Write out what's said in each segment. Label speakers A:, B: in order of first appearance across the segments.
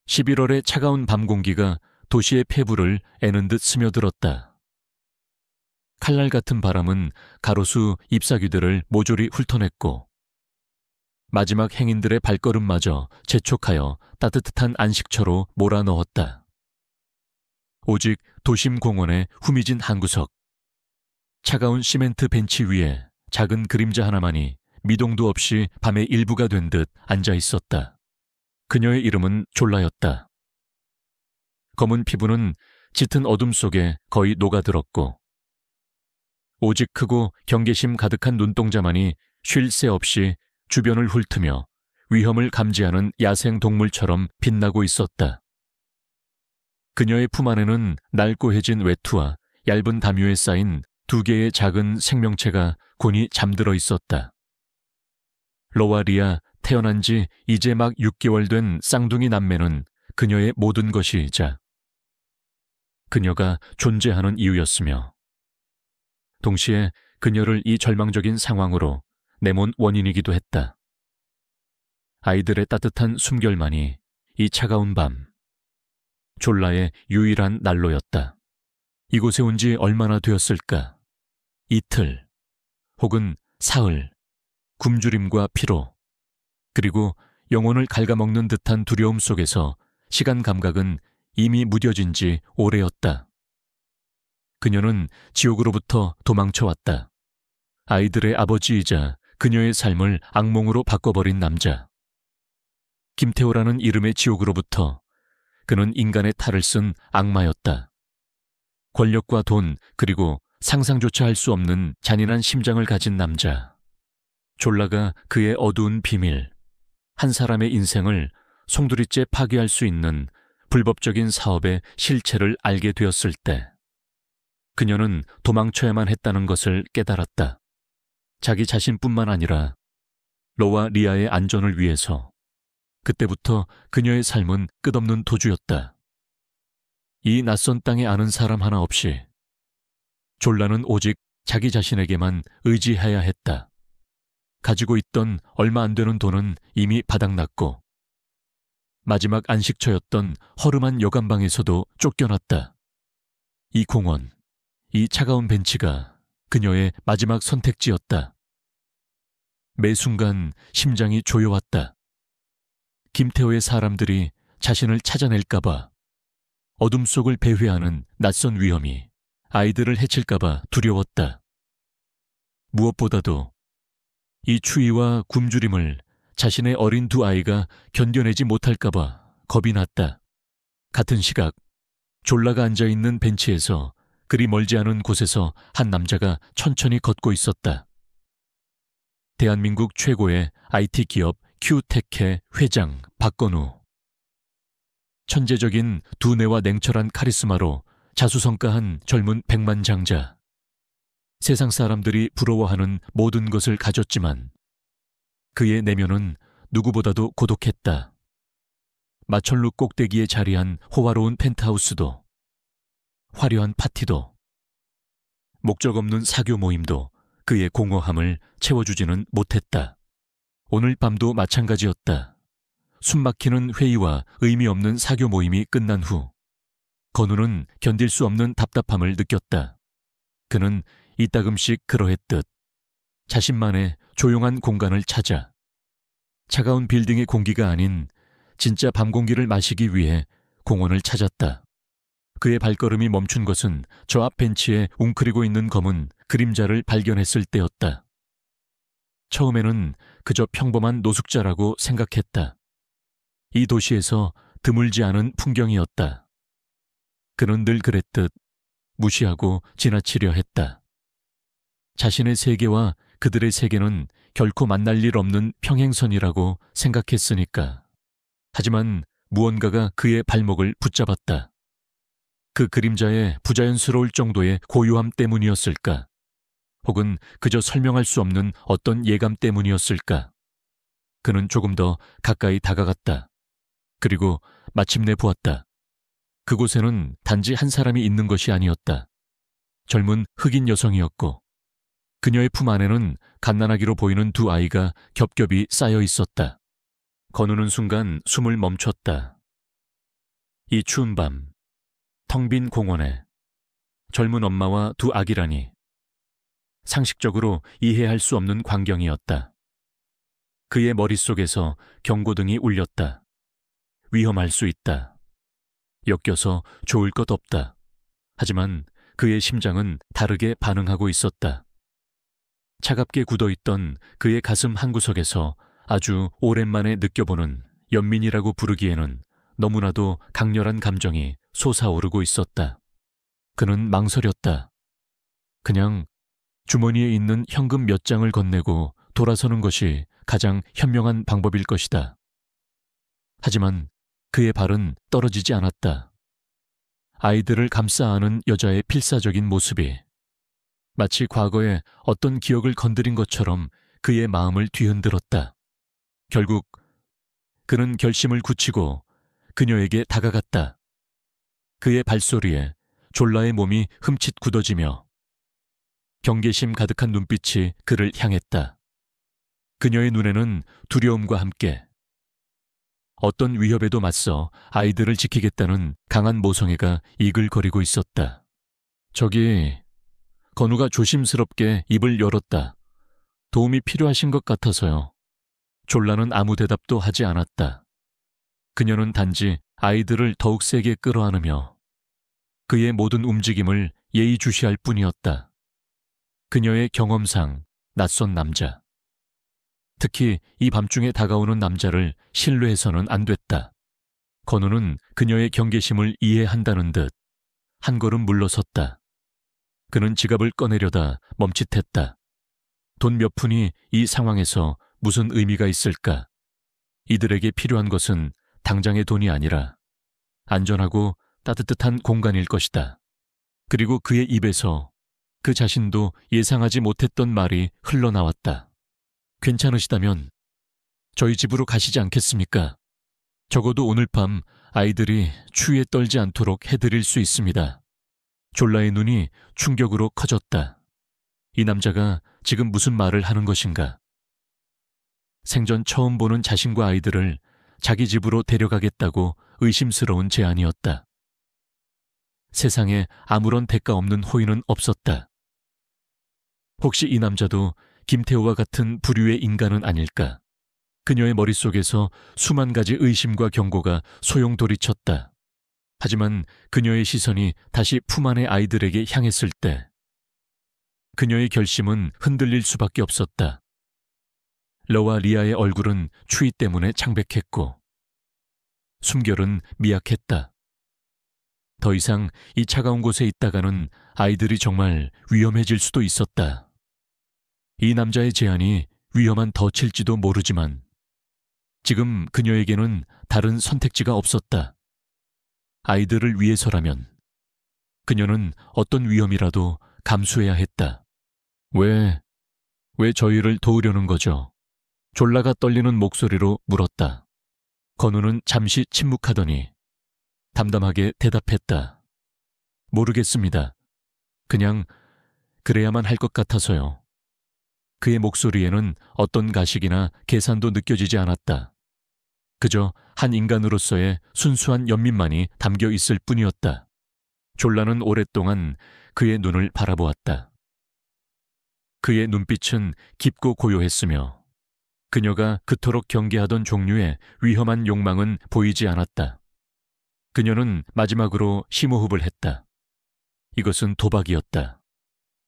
A: 11월의 차가운 밤 공기가 도시의 폐부를 애는 듯 스며들었다. 칼날 같은 바람은 가로수 잎사귀들을 모조리 훑어냈고 마지막 행인들의 발걸음마저 재촉하여 따뜻한 안식처로 몰아넣었다. 오직 도심 공원의 후미진 한 구석, 차가운 시멘트 벤치 위에 작은 그림자 하나만이 미동도 없이 밤의 일부가 된 듯 앉아 있었다. 그녀의 이름은 졸라였다. 검은 피부는 짙은 어둠 속에 거의 녹아들었고 오직 크고 경계심 가득한 눈동자만이 쉴 새 없이 주변을 훑으며 위험을 감지하는 야생 동물처럼 빛나고 있었다. 그녀의 품 안에는 낡고해진 외투와 얇은 담요에 쌓인 2개의 작은 생명체가 곤히 잠들어 있었다. 로아리아 태어난 지 이제 막 6개월 된 쌍둥이 남매는 그녀의 모든 것이자 그녀가 존재하는 이유였으며 동시에 그녀를 이 절망적인 상황으로 내몬 원인이기도 했다. 아이들의 따뜻한 숨결만이 이 차가운 밤, 졸라의 유일한 난로였다. 이곳에 온 지 얼마나 되었을까? 이틀, 혹은 사흘, 굶주림과 피로, 그리고 영혼을 갉아먹는 듯한 두려움 속에서 시간 감각은 이미 무뎌진 지 오래였다. 그녀는 지옥으로부터 도망쳐왔다. 아이들의 아버지이자 그녀의 삶을 악몽으로 바꿔버린 남자. 김태호라는 이름의 지옥으로부터 그는 인간의 탈을 쓴 악마였다. 권력과 돈, 그리고 상상조차 할 수 없는 잔인한 심장을 가진 남자. 졸라가 그의 어두운 비밀, 한 사람의 인생을 송두리째 파괴할 수 있는 불법적인 사업의 실체를 알게 되었을 때 그녀는 도망쳐야만 했다는 것을 깨달았다. 자기 자신뿐만 아니라 로와 리아의 안전을 위해서. 그때부터 그녀의 삶은 끝없는 도주였다. 이 낯선 땅에 아는 사람 하나 없이 졸라는 오직 자기 자신에게만 의지해야 했다. 가지고 있던 얼마 안 되는 돈은 이미 바닥났고 마지막 안식처였던 허름한 여관방에서도 쫓겨났다. 이 공원, 이 차가운 벤치가 그녀의 마지막 선택지였다. 매 순간 심장이 조여왔다. 김태호의 사람들이 자신을 찾아낼까봐, 어둠 속을 배회하는 낯선 위험이 아이들을 해칠까봐 두려웠다. 무엇보다도 이 추위와 굶주림을 자신의 어린 2아이가 견뎌내지 못할까봐 겁이 났다. 같은 시각 졸라가 앉아있는 벤치에서 그리 멀지 않은 곳에서 한 남자가 천천히 걷고 있었다. 대한민국 최고의 IT 기업 큐테크의 회장 박건우. 천재적인 두뇌와 냉철한 카리스마로 자수성가한 젊은 백만장자. 세상 사람들이 부러워하는 모든 것을 가졌지만 그의 내면은 누구보다도 고독했다. 마천루 꼭대기에 자리한 호화로운 펜트하우스도, 화려한 파티도, 목적 없는 사교 모임도 그의 공허함을 채워주지는 못했다. 오늘 밤도 마찬가지였다. 숨막히는 회의와 의미 없는 사교 모임이 끝난 후 건우는 견딜 수 없는 답답함을 느꼈다. 그는 이따금씩 그러했듯 자신만의 조용한 공간을 찾아 차가운 빌딩의 공기가 아닌 진짜 밤 공기를 마시기 위해 공원을 찾았다. 그의 발걸음이 멈춘 것은 저 앞 벤치에 웅크리고 있는 검은 그림자를 발견했을 때였다. 처음에는 그저 평범한 노숙자라고 생각했다. 이 도시에서 드물지 않은 풍경이었다. 그는 늘 그랬듯 무시하고 지나치려 했다. 자신의 세계와 그들의 세계는 결코 만날 일 없는 평행선이라고 생각했으니까. 하지만 무언가가 그의 발목을 붙잡았다. 그 그림자의 부자연스러울 정도의 고요함 때문이었을까? 혹은 그저 설명할 수 없는 어떤 예감 때문이었을까? 그는 조금 더 가까이 다가갔다. 그리고 마침내 보았다. 그곳에는 단지 한 사람이 있는 것이 아니었다. 젊은 흑인 여성이었고 그녀의 품 안에는 갓난아기로 보이는 2아이가 겹겹이 쌓여 있었다. 건우는 순간 숨을 멈췄다. 이 추운 밤, 텅 빈 공원에 젊은 엄마와 두 아기라니 상식적으로 이해할 수 없는 광경이었다. 그의 머릿속에서 경고등이 울렸다. 위험할 수 있다. 엮여서 좋을 것 없다. 하지만 그의 심장은 다르게 반응하고 있었다. 차갑게 굳어있던 그의 가슴 한구석에서 아주 오랜만에 느껴보는 연민이라고 부르기에는 너무나도 강렬한 감정이 솟아오르고 있었다. 그는 망설였다. 그냥 주머니에 있는 현금 몇 장을 건네고 돌아서는 것이 가장 현명한 방법일 것이다. 하지만 그의 발은 떨어지지 않았다. 아이들을 감싸 안은 여자의 필사적인 모습이 마치 과거에 어떤 기억을 건드린 것처럼 그의 마음을 뒤흔들었다. 결국 그는 결심을 굳히고 그녀에게 다가갔다. 그의 발소리에 졸라의 몸이 흠칫 굳어지며 경계심 가득한 눈빛이 그를 향했다. 그녀의 눈에는 두려움과 함께 어떤 위협에도 맞서 아이들을 지키겠다는 강한 모성애가 이글거리고 있었다. 저기, 건우가 조심스럽게 입을 열었다. 도움이 필요하신 것 같아서요. 졸라는 아무 대답도 하지 않았다. 그녀는 단지 아이들을 더욱 세게 끌어안으며 그의 모든 움직임을 예의주시할 뿐이었다. 그녀의 경험상 낯선 남자. 특히 이 밤중에 다가오는 남자를 신뢰해서는 안 됐다. 건우는 그녀의 경계심을 이해한다는 듯 한 걸음 물러섰다. 그는 지갑을 꺼내려다 멈칫했다. 돈 몇 푼이 이 상황에서 무슨 의미가 있을까? 이들에게 필요한 것은 당장의 돈이 아니라 안전하고 따뜻한 공간일 것이다. 그리고 그의 입에서 그 자신도 예상하지 못했던 말이 흘러나왔다. 괜찮으시다면 저희 집으로 가시지 않겠습니까? 적어도 오늘 밤 아이들이 추위에 떨지 않도록 해드릴 수 있습니다. 졸라의 눈이 충격으로 커졌다. 이 남자가 지금 무슨 말을 하는 것인가? 생전 처음 보는 자신과 아이들을 자기 집으로 데려가겠다고 의심스러운 제안이었다. 세상에 아무런 대가 없는 호의는 없었다. 혹시 이 남자도 김태호와 같은 부류의 인간은 아닐까? 그녀의 머릿속에서 수만 가지 의심과 경고가 소용돌이쳤다. 하지만 그녀의 시선이 다시 품 안의 아이들에게 향했을 때 그녀의 결심은 흔들릴 수밖에 없었다. 러와 리아의 얼굴은 추위 때문에 창백했고 숨결은 미약했다. 더 이상 이 차가운 곳에 있다가는 아이들이 정말 위험해질 수도 있었다. 이 남자의 제안이 위험한 덫일지도 모르지만 지금 그녀에게는 다른 선택지가 없었다. 아이들을 위해서라면 그녀는 어떤 위험이라도 감수해야 했다. 왜 저희를 도우려는 거죠? 졸라가 떨리는 목소리로 물었다. 건우는 잠시 침묵하더니 담담하게 대답했다. 모르겠습니다. 그냥 그래야만 할 것 같아서요. 그의 목소리에는 어떤 가식이나 계산도 느껴지지 않았다. 그저 한 인간으로서의 순수한 연민만이 담겨 있을 뿐이었다. 졸라는 오랫동안 그의 눈을 바라보았다. 그의 눈빛은 깊고 고요했으며 그녀가 그토록 경계하던 종류의 위험한 욕망은 보이지 않았다. 그녀는 마지막으로 심호흡을 했다. 이것은 도박이었다.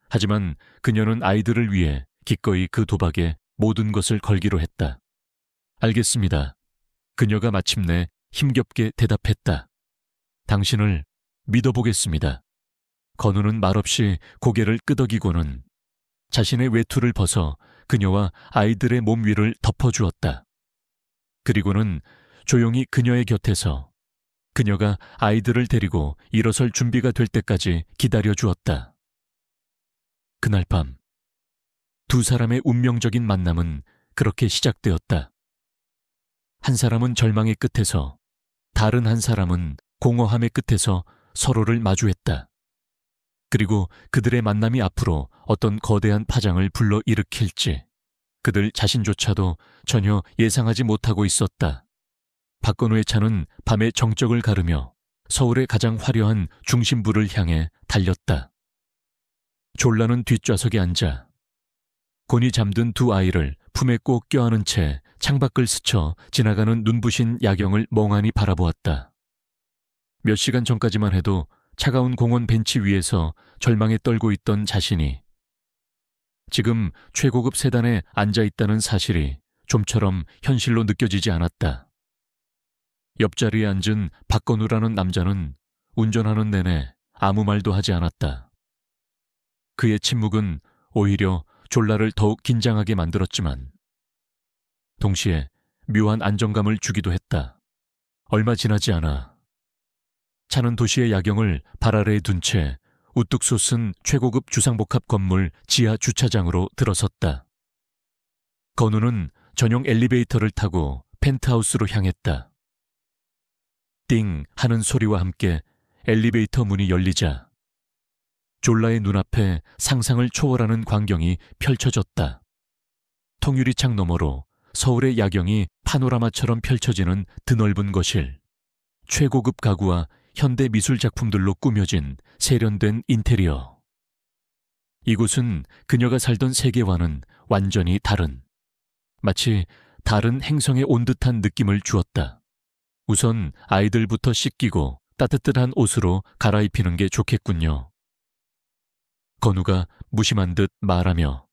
A: 하지만 그녀는 아이들을 위해 기꺼이 그 도박에 모든 것을 걸기로 했다. 알겠습니다. 그녀가 마침내 힘겹게 대답했다. 당신을 믿어보겠습니다. 건우는 말없이 고개를 끄덕이고는 자신의 외투를 벗어 그녀와 아이들의 몸 위를 덮어주었다. 그리고는 조용히 그녀의 곁에서 그녀가 아이들을 데리고 일어설 준비가 될 때까지 기다려주었다. 그날 밤 두 사람의 운명적인 만남은 그렇게 시작되었다. 한 사람은 절망의 끝에서, 다른 한 사람은 공허함의 끝에서 서로를 마주했다. 그리고 그들의 만남이 앞으로 어떤 거대한 파장을 불러일으킬지 그들 자신조차도 전혀 예상하지 못하고 있었다. 박건우의 차는 밤의 정적을 가르며 서울의 가장 화려한 중심부를 향해 달렸다. 졸라는 뒷좌석에 앉아 곤히 잠든 두 아이를 품에 꼭 껴안은 채 창밖을 스쳐 지나가는 눈부신 야경을 멍하니 바라보았다. 몇 시간 전까지만 해도 차가운 공원 벤치 위에서 절망에 떨고 있던 자신이 지금 최고급 세단에 앉아있다는 사실이 좀처럼 현실로 느껴지지 않았다. 옆자리에 앉은 박건우라는 남자는 운전하는 내내 아무 말도 하지 않았다. 그의 침묵은 오히려 졸라를 더욱 긴장하게 만들었지만 동시에 묘한 안정감을 주기도 했다. 얼마 지나지 않아 차는 도시의 야경을 발 아래에 둔 채 우뚝 솟은 최고급 주상복합 건물 지하 주차장으로 들어섰다. 건우는 전용 엘리베이터를 타고 펜트하우스로 향했다. 띵 하는 소리와 함께 엘리베이터 문이 열리자 졸라의 눈앞에 상상을 초월하는 광경이 펼쳐졌다. 통유리창 너머로 서울의 야경이 파노라마처럼 펼쳐지는 드넓은 거실, 최고급 가구와 현대 미술 작품들로 꾸며진 세련된 인테리어. 이곳은 그녀가 살던 세계와는 완전히 다른, 마치 다른 행성에 온 듯한 느낌을 주었다. 우선 아이들부터 씻기고 따뜻한 옷으로 갈아입히는 게 좋겠군요. 건우가 무심한 듯 말하며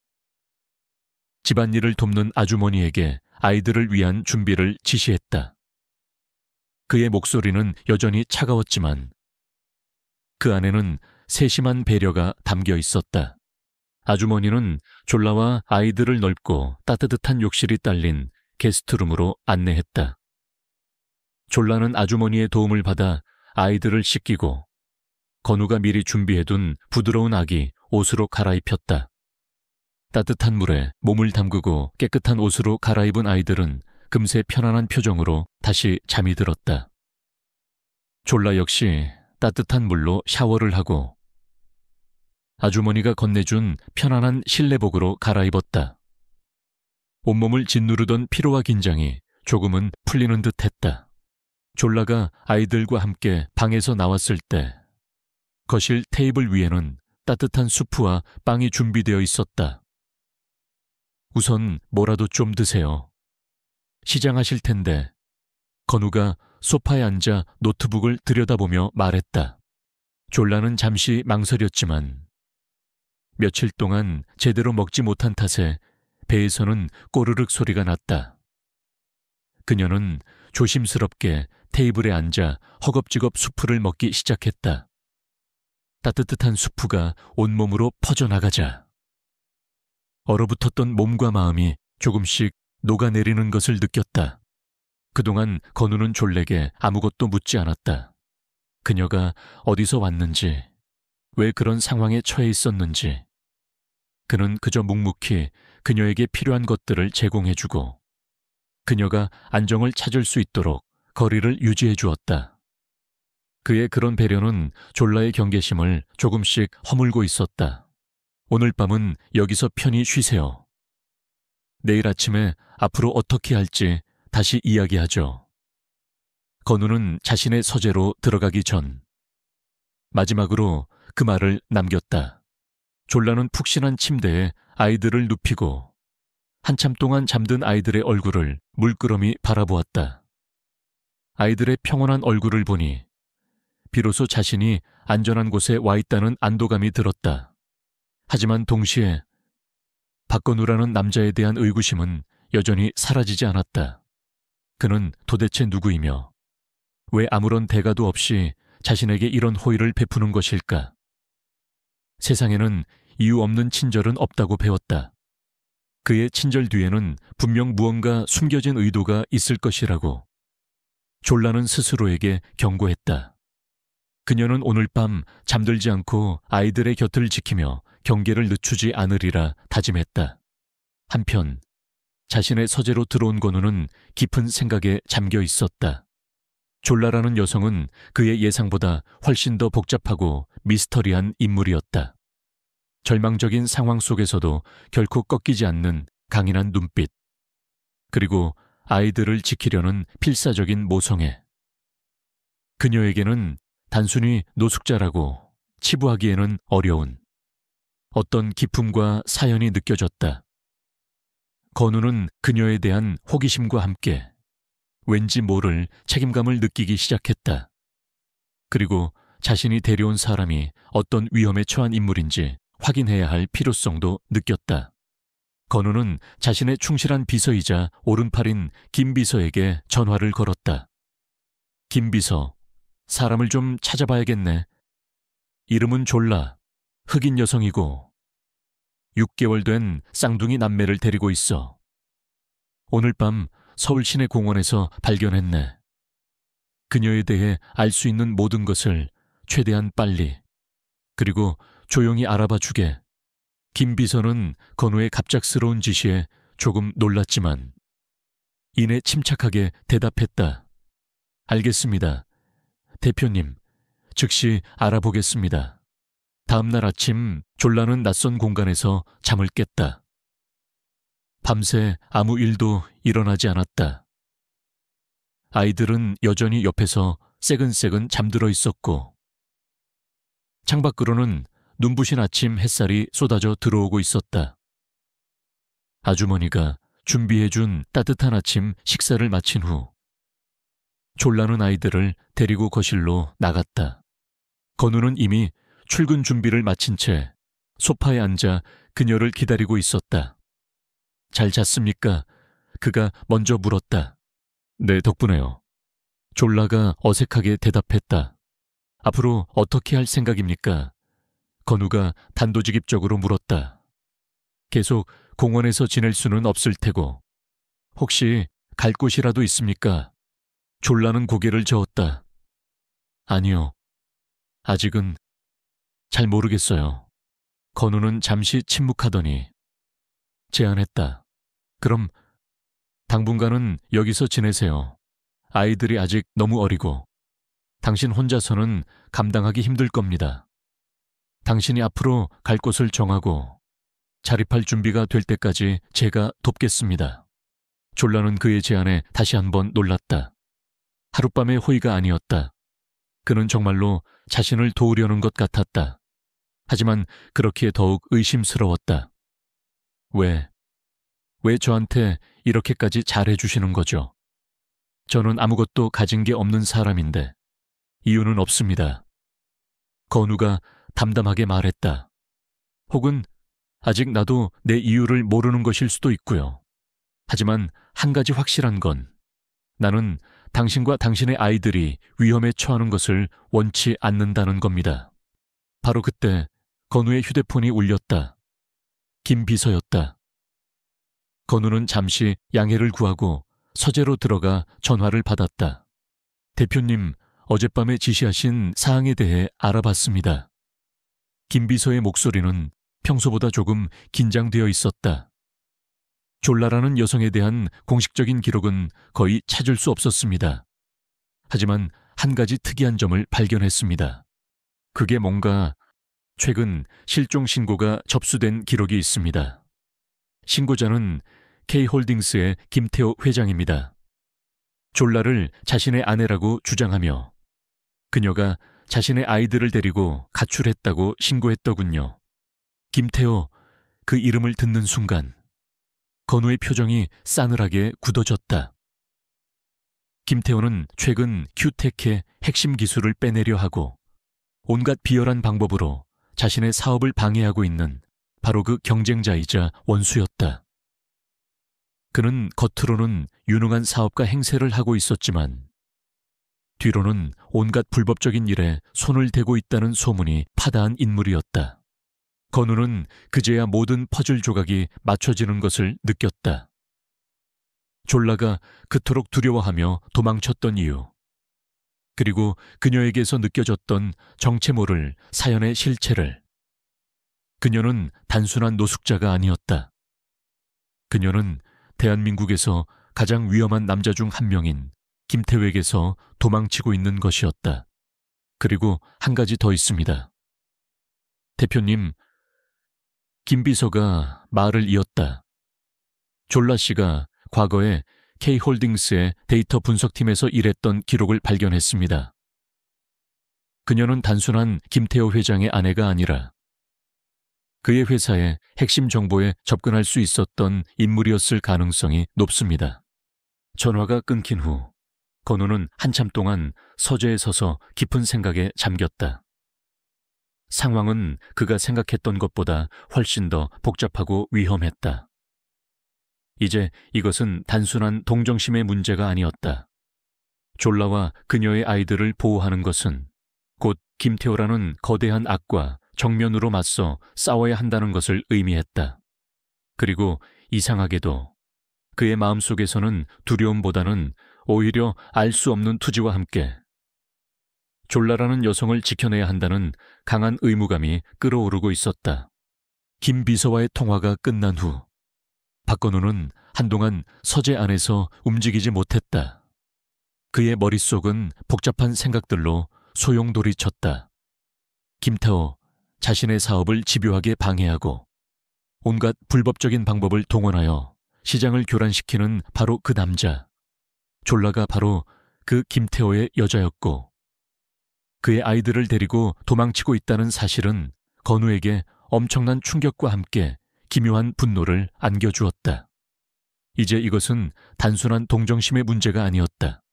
A: 집안일을 돕는 아주머니에게 아이들을 위한 준비를 지시했다. 그의 목소리는 여전히 차가웠지만 그 안에는 세심한 배려가 담겨 있었다. 아주머니는 졸라와 아이들을 넓고 따뜻한 욕실이 딸린 게스트룸으로 안내했다. 졸라는 아주머니의 도움을 받아 아이들을 씻기고 건우가 미리 준비해둔 부드러운 아기 옷으로 갈아입혔다. 따뜻한 물에 몸을 담그고 깨끗한 옷으로 갈아입은 아이들은 금세 편안한 표정으로 다시 잠이 들었다. 졸라 역시 따뜻한 물로 샤워를 하고 아주머니가 건네준 편안한 실내복으로 갈아입었다. 온몸을 짓누르던 피로와 긴장이 조금은 풀리는 듯 했다. 졸라가 아이들과 함께 방에서 나왔을 때 거실 테이블 위에는 따뜻한 수프와 빵이 준비되어 있었다. 우선 뭐라도 좀 드세요. 시장하실 텐데. 건우가 소파에 앉아 노트북을 들여다보며 말했다. 졸라는 잠시 망설였지만 며칠 동안 제대로 먹지 못한 탓에 배에서는 꼬르륵 소리가 났다. 그녀는 조심스럽게 테이블에 앉아 허겁지겁 수프를 먹기 시작했다. 따뜻한 수프가 온몸으로 퍼져나가자 얼어붙었던 몸과 마음이 조금씩 녹아내리는 것을 느꼈다. 그동안 건우는 졸라에게 아무것도 묻지 않았다. 그녀가 어디서 왔는지, 왜 그런 상황에 처해 있었는지. 그는 그저 묵묵히 그녀에게 필요한 것들을 제공해주고 그녀가 안정을 찾을 수 있도록 거리를 유지해 주었다. 그의 그런 배려는 졸라의 경계심을 조금씩 허물고 있었다. 오늘 밤은 여기서 편히 쉬세요. 내일 아침에 앞으로 어떻게 할지 다시 이야기하죠. 건우는 자신의 서재로 들어가기 전 마지막으로 그 말을 남겼다. 졸라는 푹신한 침대에 아이들을 눕히고 한참 동안 잠든 아이들의 얼굴을 물끄러미 바라보았다. 아이들의 평온한 얼굴을 보니 비로소 자신이 안전한 곳에 와 있다는 안도감이 들었다. 하지만 동시에 박건우라는 남자에 대한 의구심은 여전히 사라지지 않았다. 그는 도대체 누구이며 왜 아무런 대가도 없이 자신에게 이런 호의를 베푸는 것일까? 세상에는 이유 없는 친절은 없다고 배웠다. 그의 친절 뒤에는 분명 무언가 숨겨진 의도가 있을 것이라고 졸라는 스스로에게 경고했다. 그녀는 오늘 밤 잠들지 않고 아이들의 곁을 지키며 경계를 늦추지 않으리라 다짐했다. 한편 자신의 서재로 들어온 건우는 깊은 생각에 잠겨 있었다. 졸라라는 여성은 그의 예상보다 훨씬 더 복잡하고 미스터리한 인물이었다. 절망적인 상황 속에서도 결코 꺾이지 않는 강인한 눈빛, 그리고 아이들을 지키려는 필사적인 모성애. 그녀에게는 단순히 노숙자라고 치부하기에는 어려운 어떤 기품과 사연이 느껴졌다. 건우는 그녀에 대한 호기심과 함께 왠지 모를 책임감을 느끼기 시작했다. 그리고 자신이 데려온 사람이 어떤 위험에 처한 인물인지 확인해야 할 필요성도 느꼈다. 건우는 자신의 충실한 비서이자 오른팔인 김 비서에게 전화를 걸었다. 김 비서, 사람을 좀 찾아봐야겠네. 이름은 졸라, 흑인 여성이고 6개월 된 쌍둥이 남매를 데리고 있어. 오늘 밤 서울 시내 공원에서 발견했네. 그녀에 대해 알 수 있는 모든 것을 최대한 빨리, 그리고 조용히 알아봐 주게. 김 비서는 건우의 갑작스러운 지시에 조금 놀랐지만 이내 침착하게 대답했다. 알겠습니다. 대표님, 즉시 알아보겠습니다. 다음 날 아침 졸라는 낯선 공간에서 잠을 깼다. 밤새 아무 일도 일어나지 않았다. 아이들은 여전히 옆에서 새근새근 잠들어 있었고 창밖으로는 눈부신 아침 햇살이 쏟아져 들어오고 있었다. 아주머니가 준비해준 따뜻한 아침 식사를 마친 후 졸라는 아이들을 데리고 거실로 나갔다. 건우는 이미 출근 준비를 마친 채 소파에 앉아 그녀를 기다리고 있었다. 잘 잤습니까? 그가 먼저 물었다. 네, 덕분에요. 졸라가 어색하게 대답했다. 앞으로 어떻게 할 생각입니까? 건우가 단도직입적으로 물었다. 계속 공원에서 지낼 수는 없을 테고 혹시 갈 곳이라도 있습니까? 졸라는 고개를 저었다. 아니요. 아직은 잘 모르겠어요. 건우는 잠시 침묵하더니 제안했다. 그럼 당분간은 여기서 지내세요. 아이들이 아직 너무 어리고 당신 혼자서는 감당하기 힘들 겁니다. 당신이 앞으로 갈 곳을 정하고 자립할 준비가 될 때까지 제가 돕겠습니다. 졸라는 그의 제안에 다시 한번 놀랐다. 하룻밤의 호의가 아니었다. 그는 정말로 자신을 도우려는 것 같았다. 하지만 그렇기에 더욱 의심스러웠다. 왜 저한테 이렇게까지 잘해주시는 거죠? 저는 아무것도 가진 게 없는 사람인데 이유는 없습니다. 건우가 담담하게 말했다. 혹은 아직 나도 내 이유를 모르는 것일 수도 있고요. 하지만 한 가지 확실한 건 나는 당신과 당신의 아이들이 위험에 처하는 것을 원치 않는다는 겁니다. 바로 그때 건우의 휴대폰이 울렸다. 김 비서였다. 건우는 잠시 양해를 구하고 서재로 들어가 전화를 받았다. 대표님, 어젯밤에 지시하신 사항에 대해 알아봤습니다. 김 비서의 목소리는 평소보다 조금 긴장되어 있었다. 졸라라는 여성에 대한 공식적인 기록은 거의 찾을 수 없었습니다. 하지만 한 가지 특이한 점을 발견했습니다. 그게 뭔가 최근 실종 신고가 접수된 기록이 있습니다. 신고자는 K홀딩스의 김태호 회장입니다. 졸라를 자신의 아내라고 주장하며 그녀가 자신의 아이들을 데리고 가출했다고 신고했더군요. 김태호, 그 이름을 듣는 순간 건우의 표정이 싸늘하게 굳어졌다. 김태호는 최근 큐텍의 핵심 기술을 빼내려 하고 온갖 비열한 방법으로 자신의 사업을 방해하고 있는 바로 그 경쟁자이자 원수였다. 그는 겉으로는 유능한 사업가 행세를 하고 있었지만 뒤로는 온갖 불법적인 일에 손을 대고 있다는 소문이 파다한 인물이었다. 건우는 그제야 모든 퍼즐 조각이 맞춰지는 것을 느꼈다. 졸라가 그토록 두려워하며 도망쳤던 이유, 그리고 그녀에게서 느껴졌던 정체 모를 사연의 실체를. 그녀는 단순한 노숙자가 아니었다. 그녀는 대한민국에서 가장 위험한 남자 중 한 명인 김태우에게서 도망치고 있는 것이었다. 그리고 한 가지 더 있습니다. 대표님, 김 비서가 말을 이었다. 졸라 씨가 과거에 K홀딩스의 데이터 분석팀에서 일했던 기록을 발견했습니다. 그녀는 단순한 김태호 회장의 아내가 아니라 그의 회사의 핵심 정보에 접근할 수 있었던 인물이었을 가능성이 높습니다. 전화가 끊긴 후 건우는 한참 동안 서재에 서서 깊은 생각에 잠겼다. 상황은 그가 생각했던 것보다 훨씬 더 복잡하고 위험했다. 이제 이것은 단순한 동정심의 문제가 아니었다. 졸라와 그녀의 아이들을 보호하는 것은 곧 김태호라는 거대한 악과 정면으로 맞서 싸워야 한다는 것을 의미했다. 그리고 이상하게도 그의 마음속에서는 두려움보다는 오히려 알 수 없는 투지와 함께 졸라라는 여성을 지켜내야 한다는 강한 의무감이 끌어오르고 있었다. 김 비서와의 통화가 끝난 후 박건우는 한동안 서재 안에서 움직이지 못했다. 그의 머릿속은 복잡한 생각들로 소용돌이쳤다. 김태호, 자신의 사업을 집요하게 방해하고 온갖 불법적인 방법을 동원하여 시장을 교란시키는 바로 그 남자. 졸라가 바로 그 김태호의 여자였고 그의 아이들을 데리고 도망치고 있다는 사실은 건우에게 엄청난 충격과 함께 기묘한 분노를 안겨주었다. 이제 이것은 단순한 동정심의 문제가 아니었다.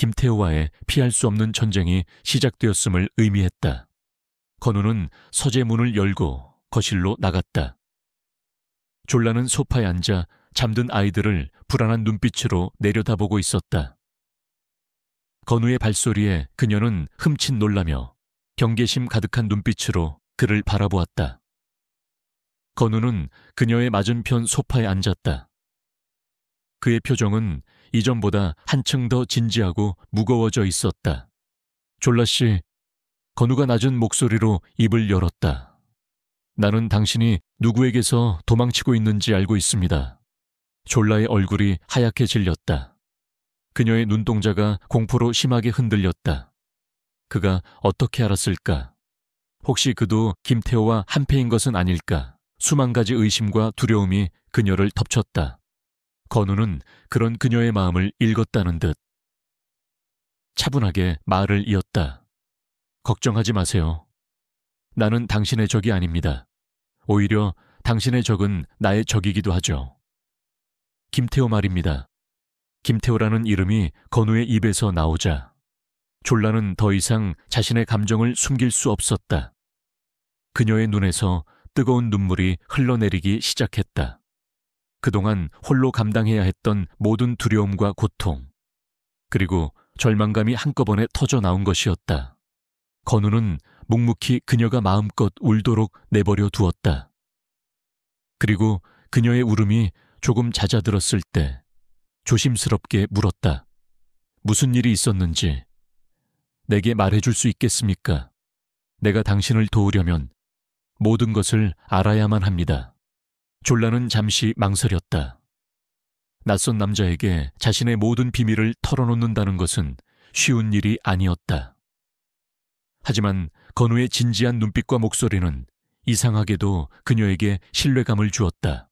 A: 김태호와의 피할 수 없는 전쟁이 시작되었음을 의미했다. 건우는 서재 문을 열고 거실로 나갔다. 졸라는 소파에 앉아 잠든 아이들을 불안한 눈빛으로 내려다보고 있었다. 건우의 발소리에 그녀는 흠칫 놀라며 경계심 가득한 눈빛으로 그를 바라보았다. 건우는 그녀의 맞은편 소파에 앉았다. 그의 표정은 이전보다 한층 더 진지하고 무거워져 있었다. 졸라씨, 건우가 낮은 목소리로 입을 열었다. 나는 당신이 누구에게서 도망치고 있는지 알고 있습니다. 졸라의 얼굴이 하얗게 질렸다. 그녀의 눈동자가 공포로 심하게 흔들렸다. 그가 어떻게 알았을까? 혹시 그도 김태호와 한패인 것은 아닐까? 수만 가지 의심과 두려움이 그녀를 덮쳤다. 건우는 그런 그녀의 마음을 읽었다는 듯 차분하게 말을 이었다. 걱정하지 마세요. 나는 당신의 적이 아닙니다. 오히려 당신의 적은 나의 적이기도 하죠. 김태호 말입니다. 김태호라는 이름이 건우의 입에서 나오자 졸라는 더 이상 자신의 감정을 숨길 수 없었다. 그녀의 눈에서 뜨거운 눈물이 흘러내리기 시작했다. 그동안 홀로 감당해야 했던 모든 두려움과 고통, 그리고 절망감이 한꺼번에 터져 나온 것이었다. 건우는 묵묵히 그녀가 마음껏 울도록 내버려 두었다. 그리고 그녀의 울음이 조금 잦아들었을 때 조심스럽게 물었다. 무슨 일이 있었는지 내게 말해줄 수 있겠습니까? 내가 당신을 도우려면 모든 것을 알아야만 합니다. 졸라는 잠시 망설였다. 낯선 남자에게 자신의 모든 비밀을 털어놓는다는 것은 쉬운 일이 아니었다. 하지만 건우의 진지한 눈빛과 목소리는 이상하게도 그녀에게 신뢰감을 주었다.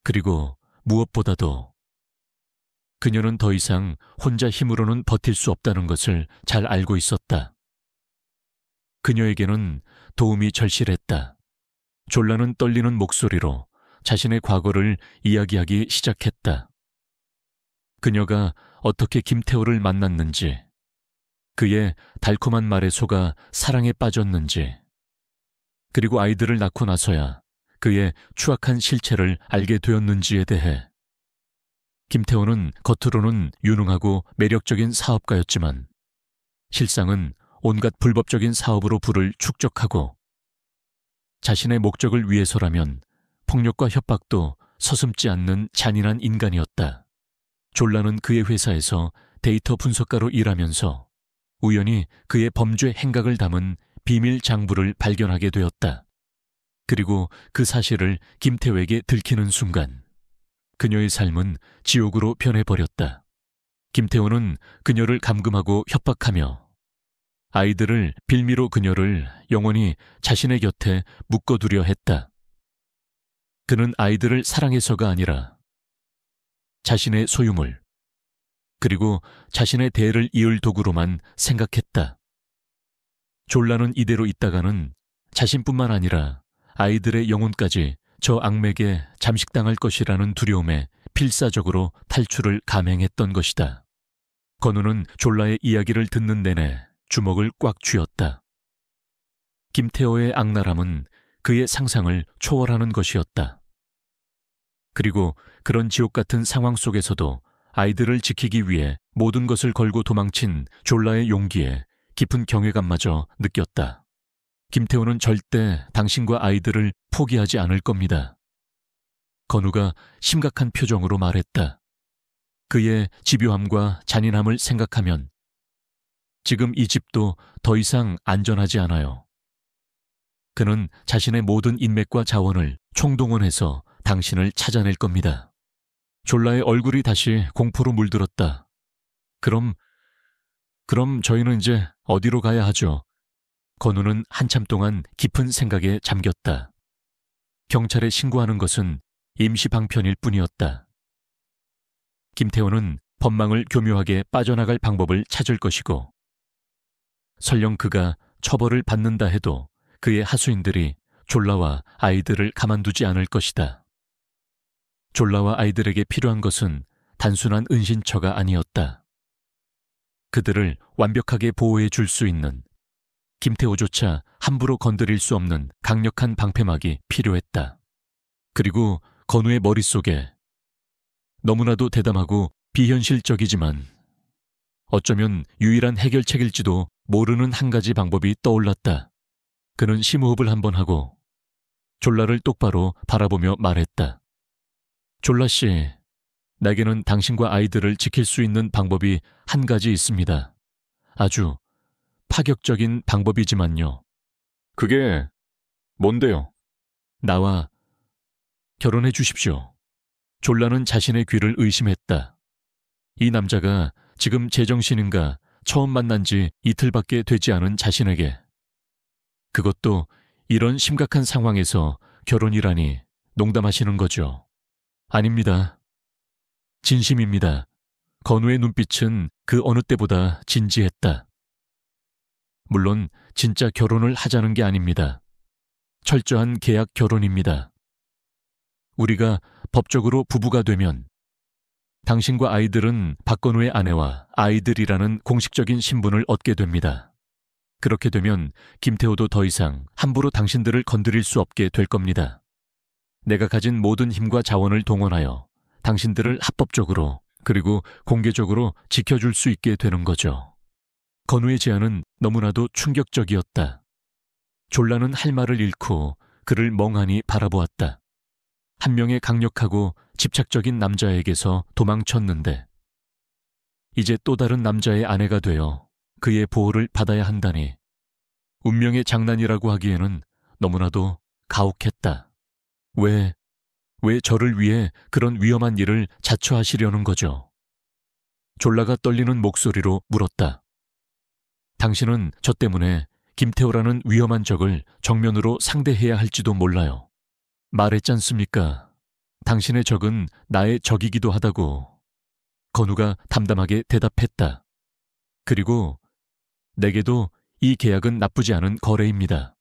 A: 그리고 무엇보다도 그녀는 더 이상 혼자 힘으로는 버틸 수 없다는 것을 잘 알고 있었다. 그녀에게는 도움이 절실했다. 졸라는 떨리는 목소리로 자신의 과거를 이야기하기 시작했다. 그녀가 어떻게 김태호를 만났는지, 그의 달콤한 말에 속아 사랑에 빠졌는지, 그리고 아이들을 낳고 나서야 그의 추악한 실체를 알게 되었는지에 대해. 김태호는 겉으로는 유능하고 매력적인 사업가였지만 실상은 온갖 불법적인 사업으로 부를 축적하고 자신의 목적을 위해서라면 폭력과 협박도 서슴지 않는 잔인한 인간이었다. 졸라는 그의 회사에서 데이터 분석가로 일하면서 우연히 그의 범죄 행각을 담은 비밀 장부를 발견하게 되었다. 그리고 그 사실을 김태호에게 들키는 순간 그녀의 삶은 지옥으로 변해버렸다. 김태호는 그녀를 감금하고 협박하며 아이들을 빌미로 그녀를 영원히 자신의 곁에 묶어두려 했다. 그는 아이들을 사랑해서가 아니라 자신의 소유물, 그리고 자신의 대를 이을 도구로만 생각했다. 졸라는 이대로 있다가는 자신뿐만 아니라 아이들의 영혼까지 저 악맥에 잠식당할 것이라는 두려움에 필사적으로 탈출을 감행했던 것이다. 건우는 졸라의 이야기를 듣는 내내 주먹을 꽉 쥐었다. 김태호의 악랄함은 그의 상상을 초월하는 것이었다. 그리고 그런 지옥 같은 상황 속에서도 아이들을 지키기 위해 모든 것을 걸고 도망친 졸라의 용기에 깊은 경외감마저 느꼈다. 김태호는 절대 당신과 아이들을 포기하지 않을 겁니다. 건우가 심각한 표정으로 말했다. 그의 집요함과 잔인함을 생각하면 지금 이 집도 더 이상 안전하지 않아요. 그는 자신의 모든 인맥과 자원을 총동원해서 당신을 찾아낼 겁니다. 졸라의 얼굴이 다시 공포로 물들었다. 그럼 저희는 이제 어디로 가야 하죠? 건우는 한참 동안 깊은 생각에 잠겼다. 경찰에 신고하는 것은 임시 방편일 뿐이었다. 김태호는 법망을 교묘하게 빠져나갈 방법을 찾을 것이고, 설령 그가 처벌을 받는다 해도 그의 하수인들이 졸라와 아이들을 가만두지 않을 것이다. 졸라와 아이들에게 필요한 것은 단순한 은신처가 아니었다. 그들을 완벽하게 보호해 줄 수 있는, 김태호조차 함부로 건드릴 수 없는 강력한 방패막이 필요했다. 그리고 건우의 머릿속에 너무나도 대담하고 비현실적이지만 어쩌면 유일한 해결책일지도 모르는 한 가지 방법이 떠올랐다. 그는 심호흡을 한번 하고 졸라를 똑바로 바라보며 말했다. 졸라씨, 내게는 당신과 아이들을 지킬 수 있는 방법이 한 가지 있습니다. 아주 파격적인 방법이지만요. 그게 뭔데요? 나와 결혼해 주십시오. 졸라는 자신의 귀를 의심했다. 이 남자가 지금 제정신인가 처음 만난 지 이틀밖에 되지 않은 자신에게, 그것도 이런 심각한 상황에서 결혼이라니 농담하시는 거죠. 아닙니다. 진심입니다. 건우의 눈빛은 그 어느 때보다 진지했다. 물론 진짜 결혼을 하자는 게 아닙니다. 철저한 계약 결혼입니다. 우리가 법적으로 부부가 되면 당신과 아이들은 박건우의 아내와 아이들이라는 공식적인 신분을 얻게 됩니다. 그렇게 되면 김태호도 더 이상 함부로 당신들을 건드릴 수 없게 될 겁니다. 내가 가진 모든 힘과 자원을 동원하여 당신들을 합법적으로 그리고 공개적으로 지켜줄 수 있게 되는 거죠. 건우의 제안은 너무나도 충격적이었다. 졸라는 할 말을 잃고 그를 멍하니 바라보았다. 한 명의 강력하고 집착적인 남자에게서 도망쳤는데 이제 또 다른 남자의 아내가 되어 그의 보호를 받아야 한다니 운명의 장난이라고 하기에는 너무나도 가혹했다. 왜 저를 위해 그런 위험한 일을 자처하시려는 거죠? 졸라가 떨리는 목소리로 물었다. 당신은 저 때문에 김태호라는 위험한 적을 정면으로 상대해야 할지도 몰라요. 말했잖습니까? 당신의 적은 나의 적이기도 하다고. 건우가 담담하게 대답했다. 그리고 내게도 이 계약은 나쁘지 않은 거래입니다.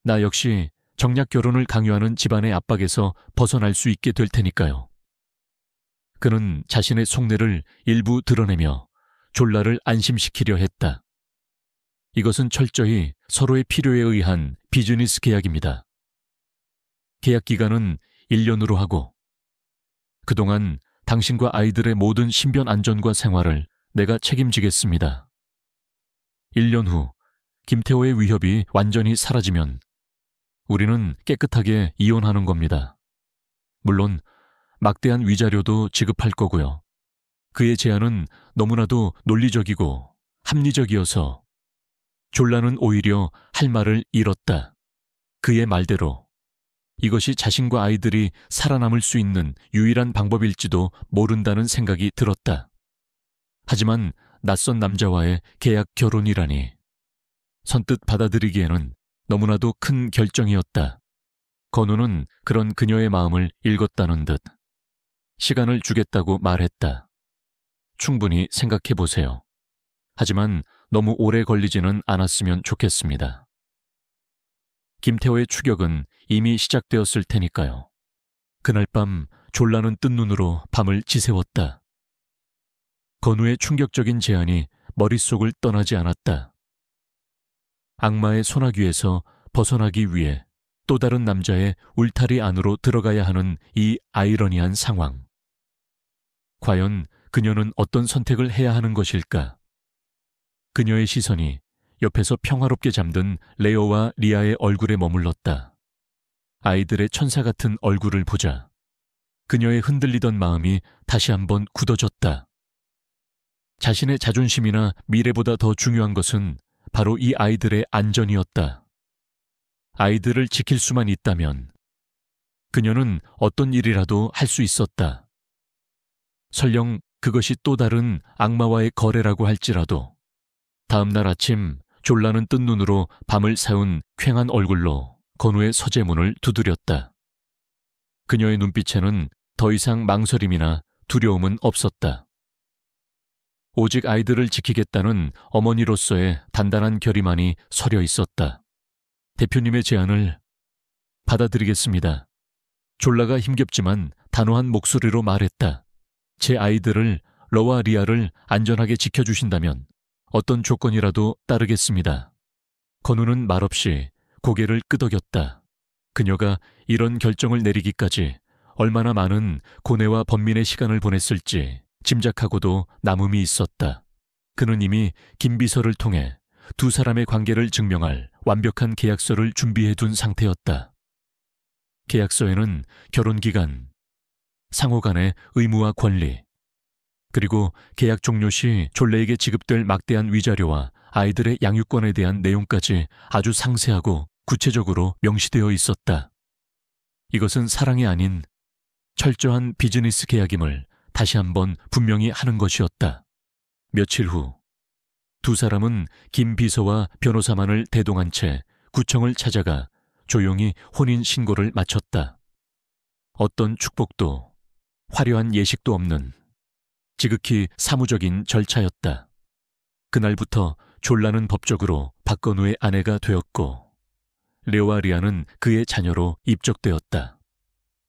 A: 나 역시 정략 결혼을 강요하는 집안의 압박에서 벗어날 수 있게 될 테니까요. 그는 자신의 속내를 일부 드러내며 졸라를 안심시키려 했다. 이것은 철저히 서로의 필요에 의한 비즈니스 계약입니다. 계약 기간은 1년으로 하고 그동안 당신과 아이들의 모든 신변 안전과 생활을 내가 책임지겠습니다. 1년 후 김태호의 위협이 완전히 사라지면 우리는 깨끗하게 이혼하는 겁니다. 물론 막대한 위자료도 지급할 거고요. 그의 제안은 너무나도 논리적이고 합리적이어서 졸라는 오히려 할 말을 잃었다. 그의 말대로 이것이 자신과 아이들이 살아남을 수 있는 유일한 방법일지도 모른다는 생각이 들었다. 하지만 낯선 남자와의 계약 결혼이라니 선뜻 받아들이기에는 너무나도 큰 결정이었다. 건우는 그런 그녀의 마음을 읽었다는 듯 시간을 주겠다고 말했다. 충분히 생각해 보세요. 하지만 너무 오래 걸리지는 않았으면 좋겠습니다. 김태호의 추격은 이미 시작되었을 테니까요. 그날 밤 졸라는 뜬 눈으로 밤을 지새웠다. 건우의 충격적인 제안이 머릿속을 떠나지 않았다. 악마의 소나귀에서 벗어나기 위해 또 다른 남자의 울타리 안으로 들어가야 하는 이 아이러니한 상황. 과연 그녀는 어떤 선택을 해야 하는 것일까? 그녀의 시선이 옆에서 평화롭게 잠든 레오와 리아의 얼굴에 머물렀다. 아이들의 천사 같은 얼굴을 보자 그녀의 흔들리던 마음이 다시 한번 굳어졌다. 자신의 자존심이나 미래보다 더 중요한 것은 바로 이 아이들의 안전이었다. 아이들을 지킬 수만 있다면 그녀는 어떤 일이라도 할 수 있었다. 설령 그것이 또 다른 악마와의 거래라고 할지라도. 다음 날 아침 졸라는 뜬 눈으로 밤을 새운 퀭한 얼굴로 건우의 서재문을 두드렸다. 그녀의 눈빛에는 더 이상 망설임이나 두려움은 없었다. 오직 아이들을 지키겠다는 어머니로서의 단단한 결의만이 서려 있었다. 대표님의 제안을 받아들이겠습니다. 졸라가 힘겹지만 단호한 목소리로 말했다. 제 아이들을, 러와 리아를 안전하게 지켜주신다면 어떤 조건이라도 따르겠습니다. 건우는 말없이 고개를 끄덕였다. 그녀가 이런 결정을 내리기까지 얼마나 많은 고뇌와 번민의 시간을 보냈을지 짐작하고도 남음이 있었다. 그는 이미 김 비서를 통해 두 사람의 관계를 증명할 완벽한 계약서를 준비해둔 상태였다. 계약서에는 결혼기간, 상호 간의 의무와 권리, 그리고 계약 종료 시 졸레에게 지급될 막대한 위자료와 아이들의 양육권에 대한 내용까지 아주 상세하고 구체적으로 명시되어 있었다. 이것은 사랑이 아닌 철저한 비즈니스 계약임을 다시 한번 분명히 하는 것이었다. 며칠 후 두 사람은 김 비서와 변호사만을 대동한 채 구청을 찾아가 조용히 혼인 신고를 마쳤다. 어떤 축복도 화려한 예식도 없는 지극히 사무적인 절차였다. 그날부터 졸라는 법적으로 박건우의 아내가 되었고 레오와 리아는 그의 자녀로 입적되었다.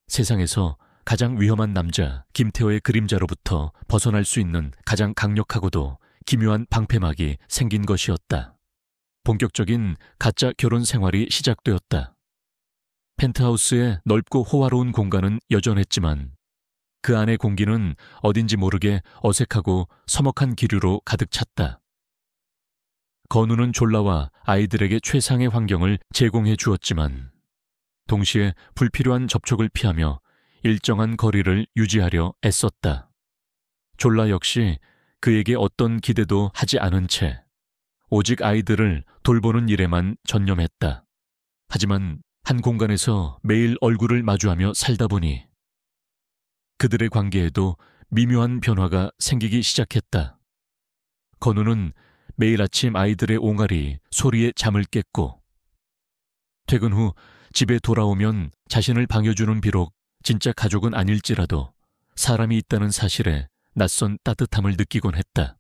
A: 세상에서 가장 위험한 남자 김태호의 그림자로부터 벗어날 수 있는 가장 강력하고도 기묘한 방패막이 생긴 것이었다. 본격적인 가짜 결혼 생활이 시작되었다. 펜트하우스의 넓고 호화로운 공간은 여전했지만 그 안의 공기는 어딘지 모르게 어색하고 서먹한 기류로 가득 찼다. 건우는 졸라와 아이들에게 최상의 환경을 제공해 주었지만 동시에 불필요한 접촉을 피하며 일정한 거리를 유지하려 애썼다. 졸라 역시 그에게 어떤 기대도 하지 않은 채 오직 아이들을 돌보는 일에만 전념했다. 하지만 한 공간에서 매일 얼굴을 마주하며 살다 보니 그들의 관계에도 미묘한 변화가 생기기 시작했다. 건우는 매일 아침 아이들의 옹알이 소리에 잠을 깼고 퇴근 후 집에 돌아오면 자신을 반겨주는 비록 진짜 가족은 아닐지라도 사람이 있다는 사실에 낯선 따뜻함을 느끼곤 했다.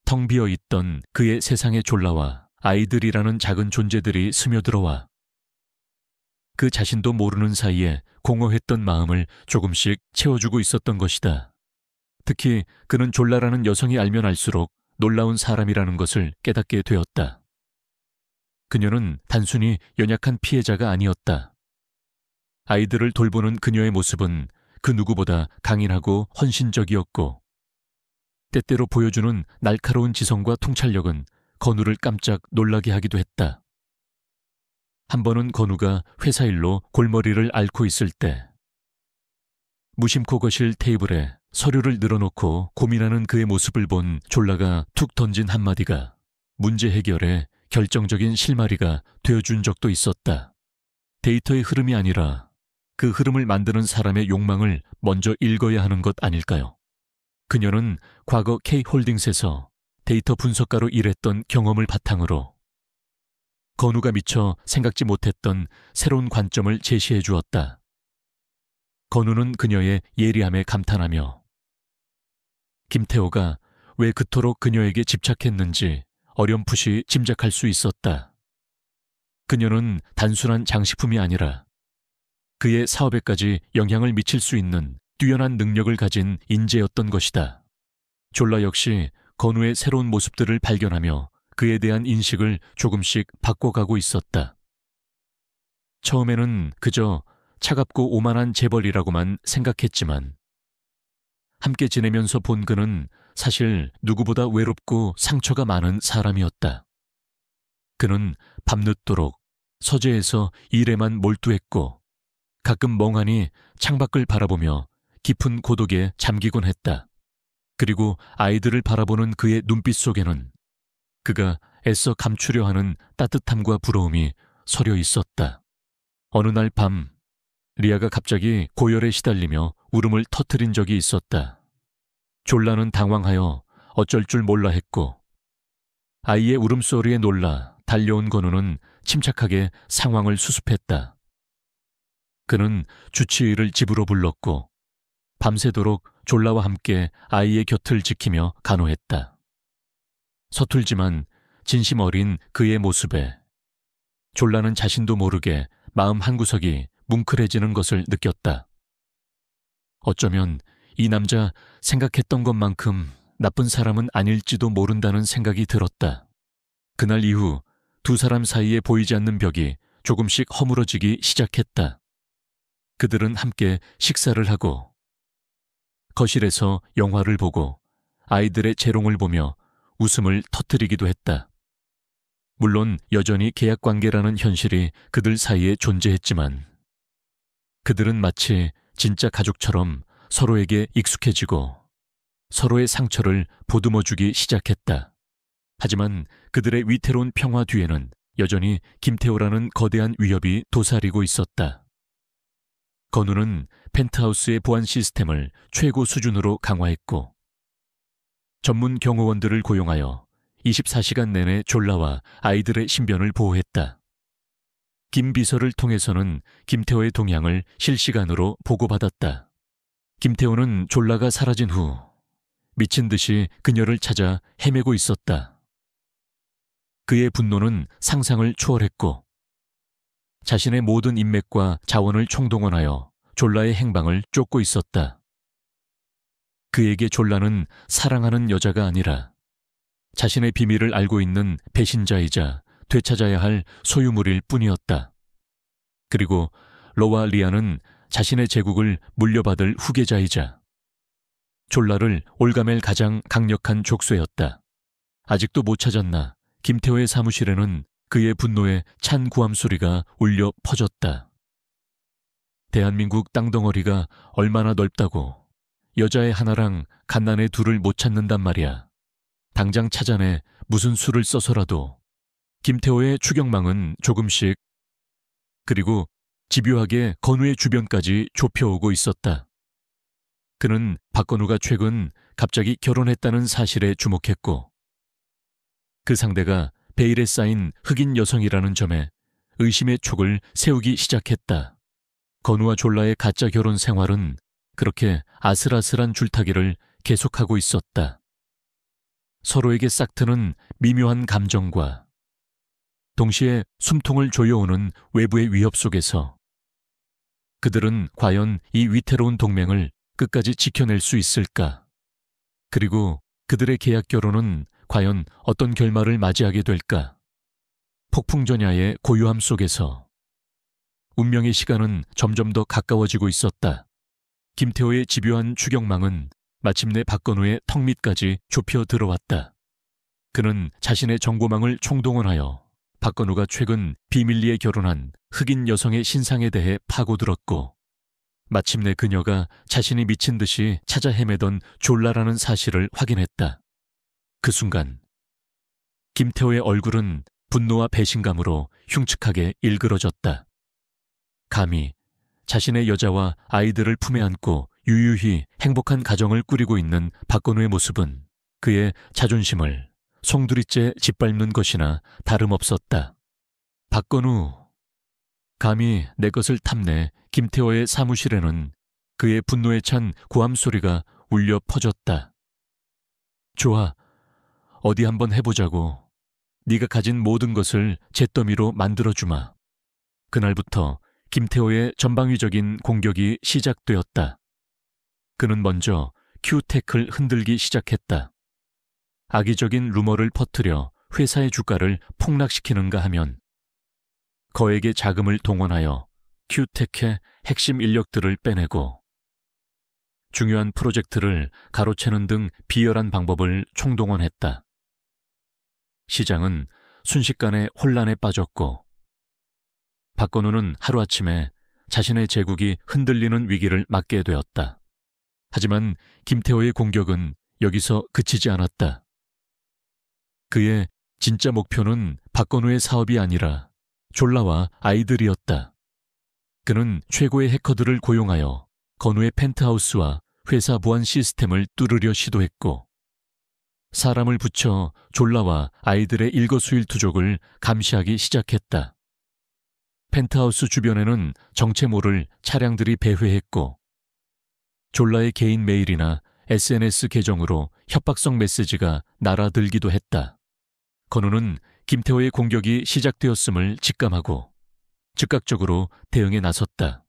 A: 텅 비어 있던 그의 세상의 졸라와 아이들이라는 작은 존재들이 스며들어와 그 자신도 모르는 사이에 공허했던 마음을 조금씩 채워주고 있었던 것이다. 특히 그는 졸라라는 여성이 알면 알수록 놀라운 사람이라는 것을 깨닫게 되었다. 그녀는 단순히 연약한 피해자가 아니었다. 아이들을 돌보는 그녀의 모습은 그 누구보다 강인하고 헌신적이었고 때때로 보여주는 날카로운 지성과 통찰력은 건우를 깜짝 놀라게 하기도 했다. 한 번은 건우가 회사 일로 골머리를 앓고 있을 때 무심코 거실 테이블에 서류를 늘어놓고 고민하는 그의 모습을 본 졸라가 툭 던진 한마디가 문제 해결에 결정적인 실마리가 되어준 적도 있었다. 데이터의 흐름이 아니라 그 흐름을 만드는 사람의 욕망을 먼저 읽어야 하는 것 아닐까요? 그녀는 과거 K홀딩스에서 데이터 분석가로 일했던 경험을 바탕으로 건우가 미처 생각지 못했던 새로운 관점을 제시해 주었다. 건우는 그녀의 예리함에 감탄하며 김태호가 왜 그토록 그녀에게 집착했는지 어렴풋이 짐작할 수 있었다. 그녀는 단순한 장식품이 아니라 그의 사업에까지 영향을 미칠 수 있는 뛰어난 능력을 가진 인재였던 것이다. 졸라 역시 건우의 새로운 모습들을 발견하며 그에 대한 인식을 조금씩 바꿔가고 있었다. 처음에는 그저 차갑고 오만한 재벌이라고만 생각했지만 함께 지내면서 본 그는 사실 누구보다 외롭고 상처가 많은 사람이었다. 그는 밤늦도록 서재에서 일에만 몰두했고 가끔 멍하니 창밖을 바라보며 깊은 고독에 잠기곤 했다. 그리고 아이들을 바라보는 그의 눈빛 속에는 그가 애써 감추려 하는 따뜻함과 부러움이 서려 있었다. 어느 날 밤, 리아가 갑자기 고열에 시달리며 울음을 터뜨린 적이 있었다. 졸라는 당황하여 어쩔 줄 몰라 했고 아이의 울음소리에 놀라 달려온 건우는 침착하게 상황을 수습했다. 그는 주치의를 집으로 불렀고 밤새도록 졸라와 함께 아이의 곁을 지키며 간호했다. 서툴지만 진심 어린 그의 모습에 졸라는 자신도 모르게 마음 한구석이 뭉클해지는 것을 느꼈다. 어쩌면 이 남자 생각했던 것만큼 나쁜 사람은 아닐지도 모른다는 생각이 들었다. 그날 이후 두 사람 사이에 보이지 않는 벽이 조금씩 허물어지기 시작했다. 그들은 함께 식사를 하고 거실에서 영화를 보고 아이들의 재롱을 보며 웃음을 터뜨리기도 했다. 물론 여전히 계약관계라는 현실이 그들 사이에 존재했지만 그들은 마치 진짜 가족처럼 서로에게 익숙해지고 서로의 상처를 보듬어주기 시작했다. 하지만 그들의 위태로운 평화 뒤에는 여전히 김태호라는 거대한 위협이 도사리고 있었다. 건우는 펜트하우스의 보안 시스템을 최고 수준으로 강화했고 전문 경호원들을 고용하여 24시간 내내 졸라와 아이들의 신변을 보호했다. 김 비서를 통해서는 김태호의 동향을 실시간으로 보고받았다. 김태호는 졸라가 사라진 후 미친 듯이 그녀를 찾아 헤매고 있었다. 그의 분노는 상상을 초월했고 자신의 모든 인맥과 자원을 총동원하여 졸라의 행방을 쫓고 있었다. 그에게 졸라는 사랑하는 여자가 아니라 자신의 비밀을 알고 있는 배신자이자 되찾아야 할 소유물일 뿐이었다. 그리고 로와 리아는 자신의 제국을 물려받을 후계자이자 졸라를 올가맬 가장 강력한 족쇄였다. 아직도 못 찾았나 김태호의 사무실에는 그의 분노에 찬 구함 소리가 울려 퍼졌다. 대한민국 땅덩어리가 얼마나 넓다고 여자애 하나랑 갓난애 둘을 못 찾는단 말이야. 당장 찾아내 무슨 수를 써서라도. 김태호의 추격망은 조금씩 그리고 집요하게 건우의 주변까지 좁혀오고 있었다. 그는 박건우가 최근 갑자기 결혼했다는 사실에 주목했고 그 상대가 베일에 쌓인 흑인 여성이라는 점에 의심의 촉을 세우기 시작했다. 건우와 졸라의 가짜 결혼 생활은 그렇게 아슬아슬한 줄타기를 계속하고 있었다. 서로에게 싹트는 미묘한 감정과 동시에 숨통을 조여오는 외부의 위협 속에서 그들은 과연 이 위태로운 동맹을 끝까지 지켜낼 수 있을까? 그리고 그들의 계약 결혼은 과연 어떤 결말을 맞이하게 될까? 폭풍전야의 고요함 속에서 운명의 시간은 점점 더 가까워지고 있었다. 김태호의 집요한 추격망은 마침내 박건우의 턱 밑까지 좁혀 들어왔다. 그는 자신의 정보망을 총동원하여 박건우가 최근 비밀리에 결혼한 흑인 여성의 신상에 대해 파고들었고 마침내 그녀가 자신이 미친 듯이 찾아 헤매던 졸라라는 사실을 확인했다. 그 순간 김태호의 얼굴은 분노와 배신감으로 흉측하게 일그러졌다. 감히 자신의 여자와 아이들을 품에 안고 유유히 행복한 가정을 꾸리고 있는 박건우의 모습은 그의 자존심을 송두리째 짓밟는 것이나 다름없었다. 박건우, 감히 내 것을 탐내. 김태호의 사무실에는 그의 분노에 찬 고함 소리가 울려 퍼졌다. 좋아. 어디 한번 해보자고. 네가 가진 모든 것을 잿더미로 만들어주마. 그날부터 김태호의 전방위적인 공격이 시작되었다. 그는 먼저 큐텍을 흔들기 시작했다. 악의적인 루머를 퍼뜨려 회사의 주가를 폭락시키는가 하면 거액의 자금을 동원하여 큐텍의 핵심 인력들을 빼내고 중요한 프로젝트를 가로채는 등 비열한 방법을 총동원했다. 시장은 순식간에 혼란에 빠졌고 박건우는 하루아침에 자신의 제국이 흔들리는 위기를 맞게 되었다. 하지만 김태호의 공격은 여기서 그치지 않았다. 그의 진짜 목표는 박건우의 사업이 아니라 졸라와 아이들이었다. 그는 최고의 해커들을 고용하여 건우의 펜트하우스와 회사 보안 시스템을 뚫으려 시도했고 사람을 붙여 졸라와 아이들의 일거수일투족을 감시하기 시작했다. 펜트하우스 주변에는 정체 모를 차량들이 배회했고 졸라의 개인 메일이나 SNS 계정으로 협박성 메시지가 날아들기도 했다. 건우는 김태호의 공격이 시작되었음을 직감하고 즉각적으로 대응에 나섰다.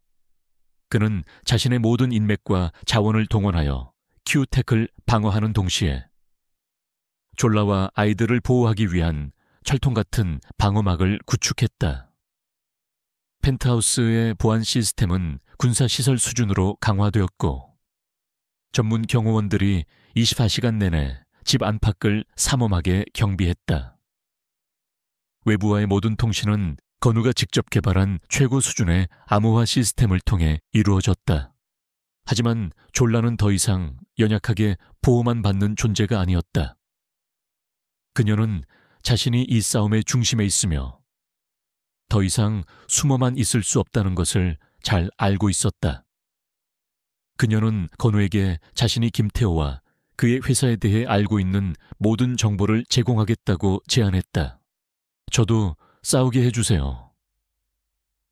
A: 그는 자신의 모든 인맥과 자원을 동원하여 큐텍을 방어하는 동시에 졸라와 아이들을 보호하기 위한 철통 같은 방어막을 구축했다. 펜트하우스의 보안 시스템은 군사시설 수준으로 강화되었고 전문 경호원들이 24시간 내내 집 안팎을 삼엄하게 경비했다. 외부와의 모든 통신은 건우가 직접 개발한 최고 수준의 암호화 시스템을 통해 이루어졌다. 하지만 졸라는 더 이상 연약하게 보호만 받는 존재가 아니었다. 그녀는 자신이 이 싸움의 중심에 있으며 더 이상 숨어만 있을 수 없다는 것을 잘 알고 있었다. 그녀는 건우에게 자신이 김태호와 그의 회사에 대해 알고 있는 모든 정보를 제공하겠다고 제안했다. 저도 싸우게 해주세요.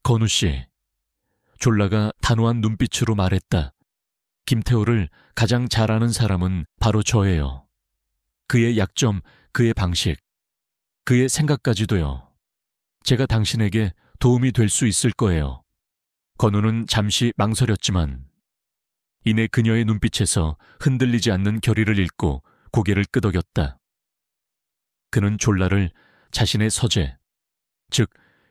A: 건우 씨, 졸라가 단호한 눈빛으로 말했다. 김태호를 가장 잘 아는 사람은 바로 저예요. 그의 약점, 그의 방식, 그의 생각까지도요. 제가 당신에게 도움이 될 수 있을 거예요. 건우는 잠시 망설였지만 이내 그녀의 눈빛에서 흔들리지 않는 결의를 읽고 고개를 끄덕였다. 그는 졸라를 자신의 서재, 즉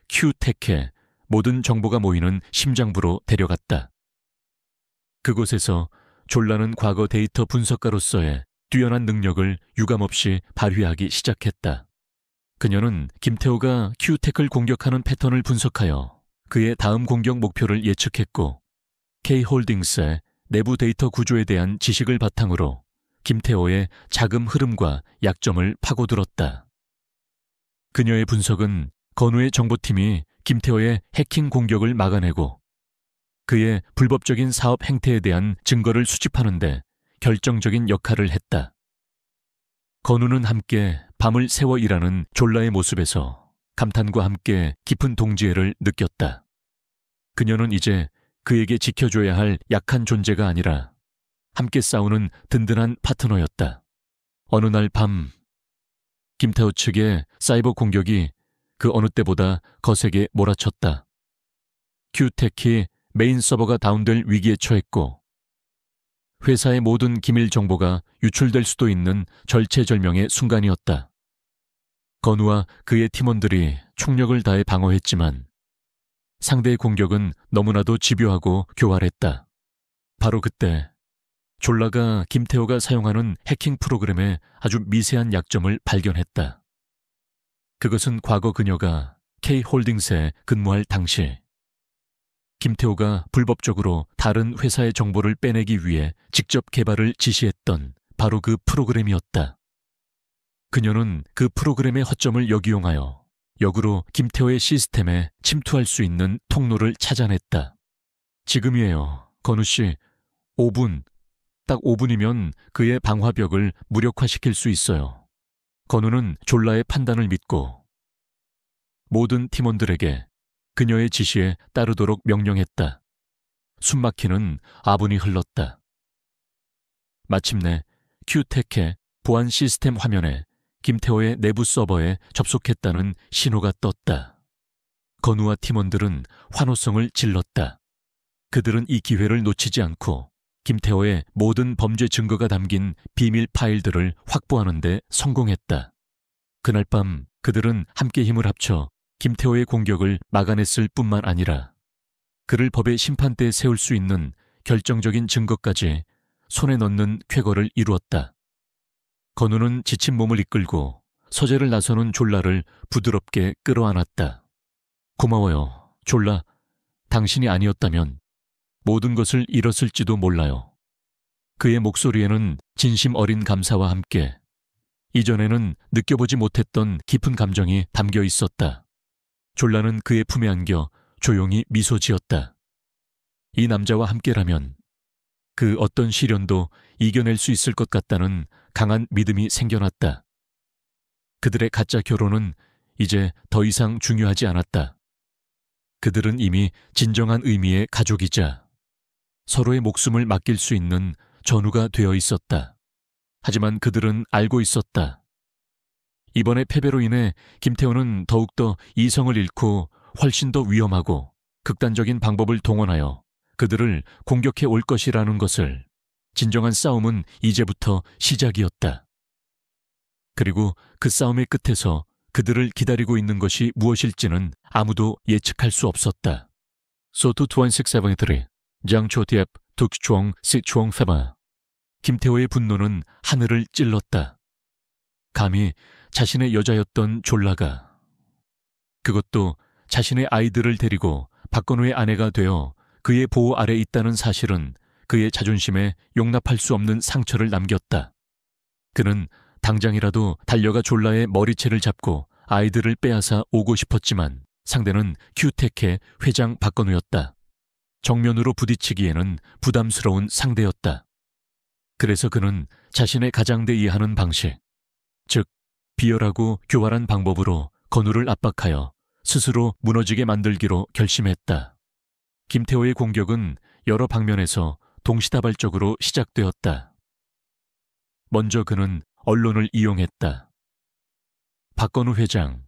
A: 큐텍의 모든 정보가 모이는 심장부로 데려갔다. 그곳에서 졸라는 과거 데이터 분석가로서의 뛰어난 능력을 유감없이 발휘하기 시작했다. 그녀는 김태호가 큐텍을 공격하는 패턴을 분석하여 그의 다음 공격 목표를 예측했고 K홀딩스의 내부 데이터 구조에 대한 지식을 바탕으로 김태호의 자금 흐름과 약점을 파고들었다. 그녀의 분석은 건우의 정보팀이 김태호의 해킹 공격을 막아내고 그의 불법적인 사업 행태에 대한 증거를 수집하는 데 결정적인 역할을 했다. 건우는 함께 밤을 새워 일하는 졸라의 모습에서 감탄과 함께 깊은 동지애를 느꼈다. 그녀는 이제 그에게 지켜줘야 할 약한 존재가 아니라 함께 싸우는 든든한 파트너였다. 어느 날 밤, 김태호 측의 사이버 공격이 그 어느 때보다 거세게 몰아쳤다. 큐텍이 메인 서버가 다운될 위기에 처했고 회사의 모든 기밀 정보가 유출될 수도 있는 절체절명의 순간이었다. 건우와 그의 팀원들이 총력을 다해 방어했지만 상대의 공격은 너무나도 집요하고 교활했다. 바로 그때 졸라가 김태호가 사용하는 해킹 프로그램의 아주 미세한 약점을 발견했다. 그것은 과거 그녀가 K홀딩스에 근무할 당시 김태호가 불법적으로 다른 회사의 정보를 빼내기 위해 직접 개발을 지시했던 바로 그 프로그램이었다. 그녀는 그 프로그램의 허점을 역이용하여 역으로 김태호의 시스템에 침투할 수 있는 통로를 찾아냈다. 지금이에요, 건우 씨. 5분, 딱 5분이면 그의 방화벽을 무력화시킬 수 있어요. 건우는 졸라의 판단을 믿고 모든 팀원들에게 그녀의 지시에 따르도록 명령했다. 숨막히는 아분이 흘렀다. 마침내 큐텍의 보안 시스템 화면에 김태호의 내부 서버에 접속했다는 신호가 떴다. 건우와 팀원들은 환호성을 질렀다. 그들은 이 기회를 놓치지 않고 김태호의 모든 범죄 증거가 담긴 비밀 파일들을 확보하는 데 성공했다. 그날 밤 그들은 함께 힘을 합쳐 김태호의 공격을 막아냈을 뿐만 아니라 그를 법의 심판대에 세울 수 있는 결정적인 증거까지 손에 넣는 쾌거를 이루었다. 건우는 지친 몸을 이끌고 서재를 나서는 졸라를 부드럽게 끌어안았다. 고마워요, 졸라. 당신이 아니었다면 모든 것을 잃었을지도 몰라요. 그의 목소리에는 진심 어린 감사와 함께 이전에는 느껴보지 못했던 깊은 감정이 담겨 있었다. 졸라는 그의 품에 안겨 조용히 미소 지었다. 이 남자와 함께라면 그 어떤 시련도 이겨낼 수 있을 것 같다는 강한 믿음이 생겨났다. 그들의 가짜 결혼은 이제 더 이상 중요하지 않았다. 그들은 이미 진정한 의미의 가족이자 서로의 목숨을 맡길 수 있는 전우가 되어 있었다. 하지만 그들은 알고 있었다. 이번의 패배로 인해 김태호는 더욱더 이성을 잃고 훨씬 더 위험하고 극단적인 방법을 동원하여 그들을 공격해 올 것이라는 것을. 진정한 싸움은 이제부터 시작이었다. 그리고 그 싸움의 끝에서 그들을 기다리고 있는 것이 무엇일지는 아무도 예측할 수 없었다. 소투 2673 장초디앱 툭추엉 시추엉 페마. 김태호의 분노는 하늘을 찔렀다. 감히 자신의 여자였던 졸라가, 그것도 자신의 아이들을 데리고 박건우의 아내가 되어 그의 보호 아래 있다는 사실은 그의 자존심에 용납할 수 없는 상처를 남겼다. 그는 당장이라도 달려가 졸라의 머리채를 잡고 아이들을 빼앗아 오고 싶었지만 상대는 큐테크의 회장 박건우였다. 정면으로 부딪히기에는 부담스러운 상대였다. 그래서 그는 자신의 가장돼 이해하는 방식, 즉 비열하고 교활한 방법으로 건우를 압박하여 스스로 무너지게 만들기로 결심했다. 김태호의 공격은 여러 방면에서 동시다발적으로 시작되었다. 먼저 그는 언론을 이용했다. 박건우 회장,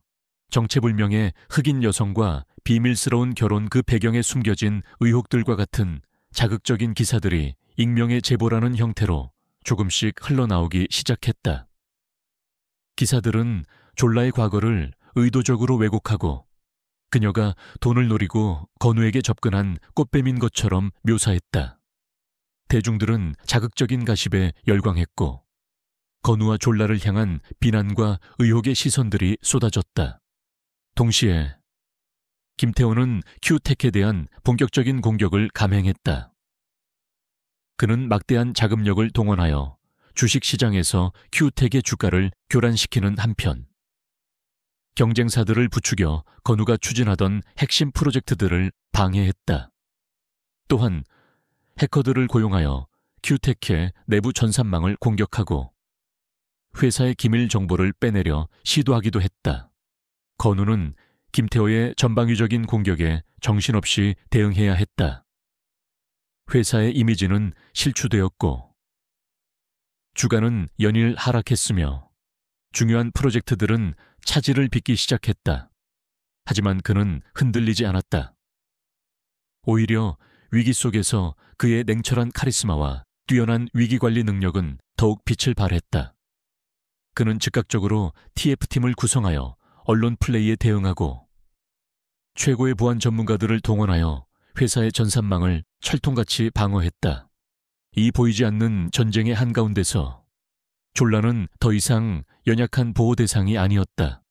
A: 정체불명의 흑인 여성과 비밀스러운 결혼 그 배경에 숨겨진 의혹들과 같은 자극적인 기사들이 익명의 제보라는 형태로 조금씩 흘러나오기 시작했다. 기사들은 졸라의 과거를 의도적으로 왜곡하고 그녀가 돈을 노리고 건우에게 접근한 꽃뱀인 것처럼 묘사했다. 대중들은 자극적인 가십에 열광했고 건우와 졸라를 향한 비난과 의혹의 시선들이 쏟아졌다. 동시에 김태호는 큐텍에 대한 본격적인 공격을 감행했다. 그는 막대한 자금력을 동원하여 주식시장에서 큐텍의 주가를 교란시키는 한편 경쟁사들을 부추겨 건우가 추진하던 핵심 프로젝트들을 방해했다. 또한 해커들을 고용하여 큐텍의 내부 전산망을 공격하고 회사의 기밀 정보를 빼내려 시도하기도 했다. 건우는 김태호의 전방위적인 공격에 정신없이 대응해야 했다. 회사의 이미지는 실추되었고 주가는 연일 하락했으며 중요한 프로젝트들은 차질을 빚기 시작했다. 하지만 그는 흔들리지 않았다. 오히려 위기 속에서 그의 냉철한 카리스마와 뛰어난 위기관리 능력은 더욱 빛을 발했다. 그는 즉각적으로 TF팀을 구성하여 언론 플레이에 대응하고 최고의 보안 전문가들을 동원하여 회사의 전산망을 철통같이 방어했다. 이 보이지 않는 전쟁의 한가운데서 졸라는 더 이상 연약한 보호 대상이 아니었다.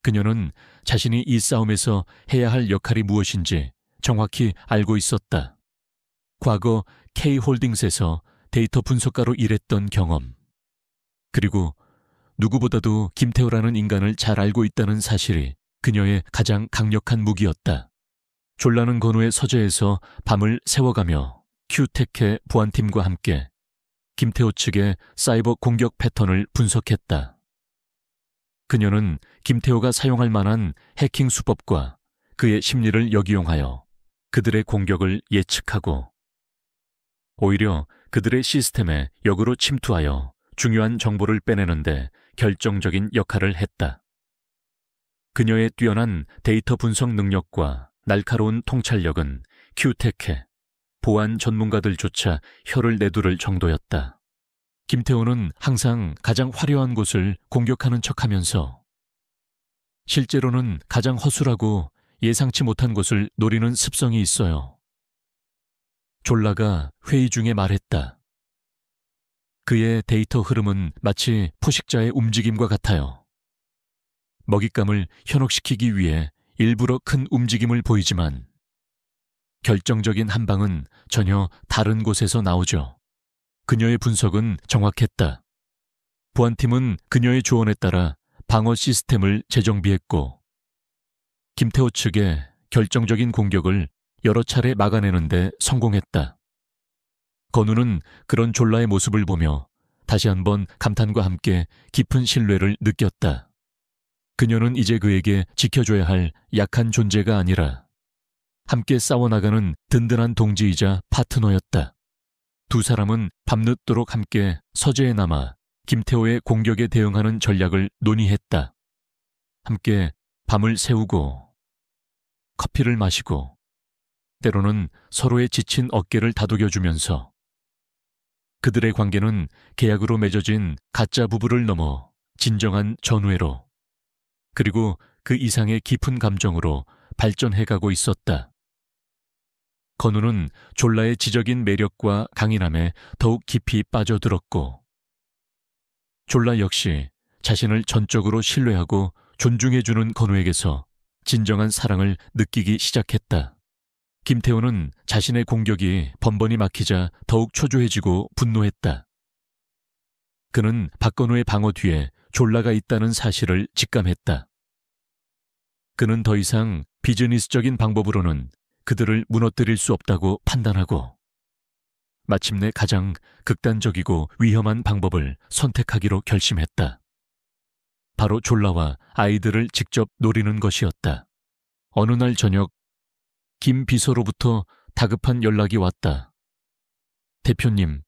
A: 그녀는 자신이 이 싸움에서 해야 할 역할이 무엇인지 정확히 알고 있었다. 과거 K홀딩스에서 데이터 분석가로 일했던 경험, 그리고 누구보다도 김태호라는 인간을 잘 알고 있다는 사실이 그녀의 가장 강력한 무기였다. 졸라는 건우의 서재에서 밤을 새워가며 큐테크의 보안팀과 함께 김태호 측의 사이버 공격 패턴을 분석했다. 그녀는 김태호가 사용할 만한 해킹 수법과 그의 심리를 역이용하여 그들의 공격을 예측하고 오히려 그들의 시스템에 역으로 침투하여 중요한 정보를 빼내는데 결정적인 역할을 했다. 그녀의 뛰어난 데이터 분석 능력과 날카로운 통찰력은 큐테크에 보안 전문가들조차 혀를 내두를 정도였다. 김태호는 항상 가장 화려한 곳을 공격하는 척하면서 실제로는 가장 허술하고 예상치 못한 곳을 노리는 습성이 있어요. 졸라가 회의 중에 말했다. 그의 데이터 흐름은 마치 포식자의 움직임과 같아요. 먹잇감을 현혹시키기 위해 일부러 큰 움직임을 보이지만 결정적인 한 방은 전혀 다른 곳에서 나오죠. 그녀의 분석은 정확했다. 보안팀은 그녀의 조언에 따라 방어 시스템을 재정비했고 김태호 측의 결정적인 공격을 여러 차례 막아내는데 성공했다. 건우는 그런 졸라의 모습을 보며 다시 한번 감탄과 함께 깊은 신뢰를 느꼈다. 그녀는 이제 그에게 지켜줘야 할 약한 존재가 아니라 함께 싸워나가는 든든한 동지이자 파트너였다. 두 사람은 밤늦도록 함께 서재에 남아 김태호의 공격에 대응하는 전략을 논의했다. 함께 밤을 새우고 커피를 마시고 때로는 서로의 지친 어깨를 다독여주면서 그들의 관계는 계약으로 맺어진 가짜 부부를 넘어 진정한 전우애로 그리고 그 이상의 깊은 감정으로 발전해가고 있었다. 건우는 졸라의 지적인 매력과 강인함에 더욱 깊이 빠져들었고 졸라 역시 자신을 전적으로 신뢰하고 존중해주는 건우에게서 진정한 사랑을 느끼기 시작했다. 김태호는 자신의 공격이 번번이 막히자 더욱 초조해지고 분노했다. 그는 박건우의 방어 뒤에 졸라가 있다는 사실을 직감했다. 그는 더 이상 비즈니스적인 방법으로는 그들을 무너뜨릴 수 없다고 판단하고 마침내 가장 극단적이고 위험한 방법을 선택하기로 결심했다. 바로 졸라와 아이들을 직접 노리는 것이었다. 어느 날 저녁 김 비서로부터 다급한 연락이 왔다. 대표님,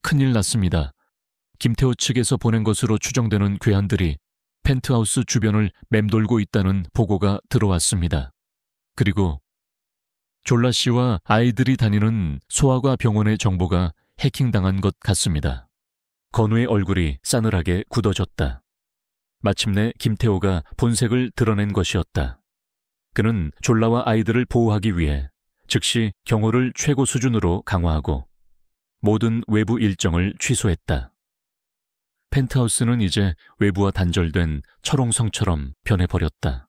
A: 큰일 났습니다. 김태호 측에서 보낸 것으로 추정되는 괴한들이 펜트하우스 주변을 맴돌고 있다는 보고가 들어왔습니다. 그리고 졸라 씨와 아이들이 다니는 소아과 병원의 정보가 해킹당한 것 같습니다. 건우의 얼굴이 싸늘하게 굳어졌다. 마침내 김태호가 본색을 드러낸 것이었다. 그는 졸라와 아이들을 보호하기 위해 즉시 경호를 최고 수준으로 강화하고 모든 외부 일정을 취소했다. 펜트하우스는 이제 외부와 단절된 철옹성처럼 변해버렸다.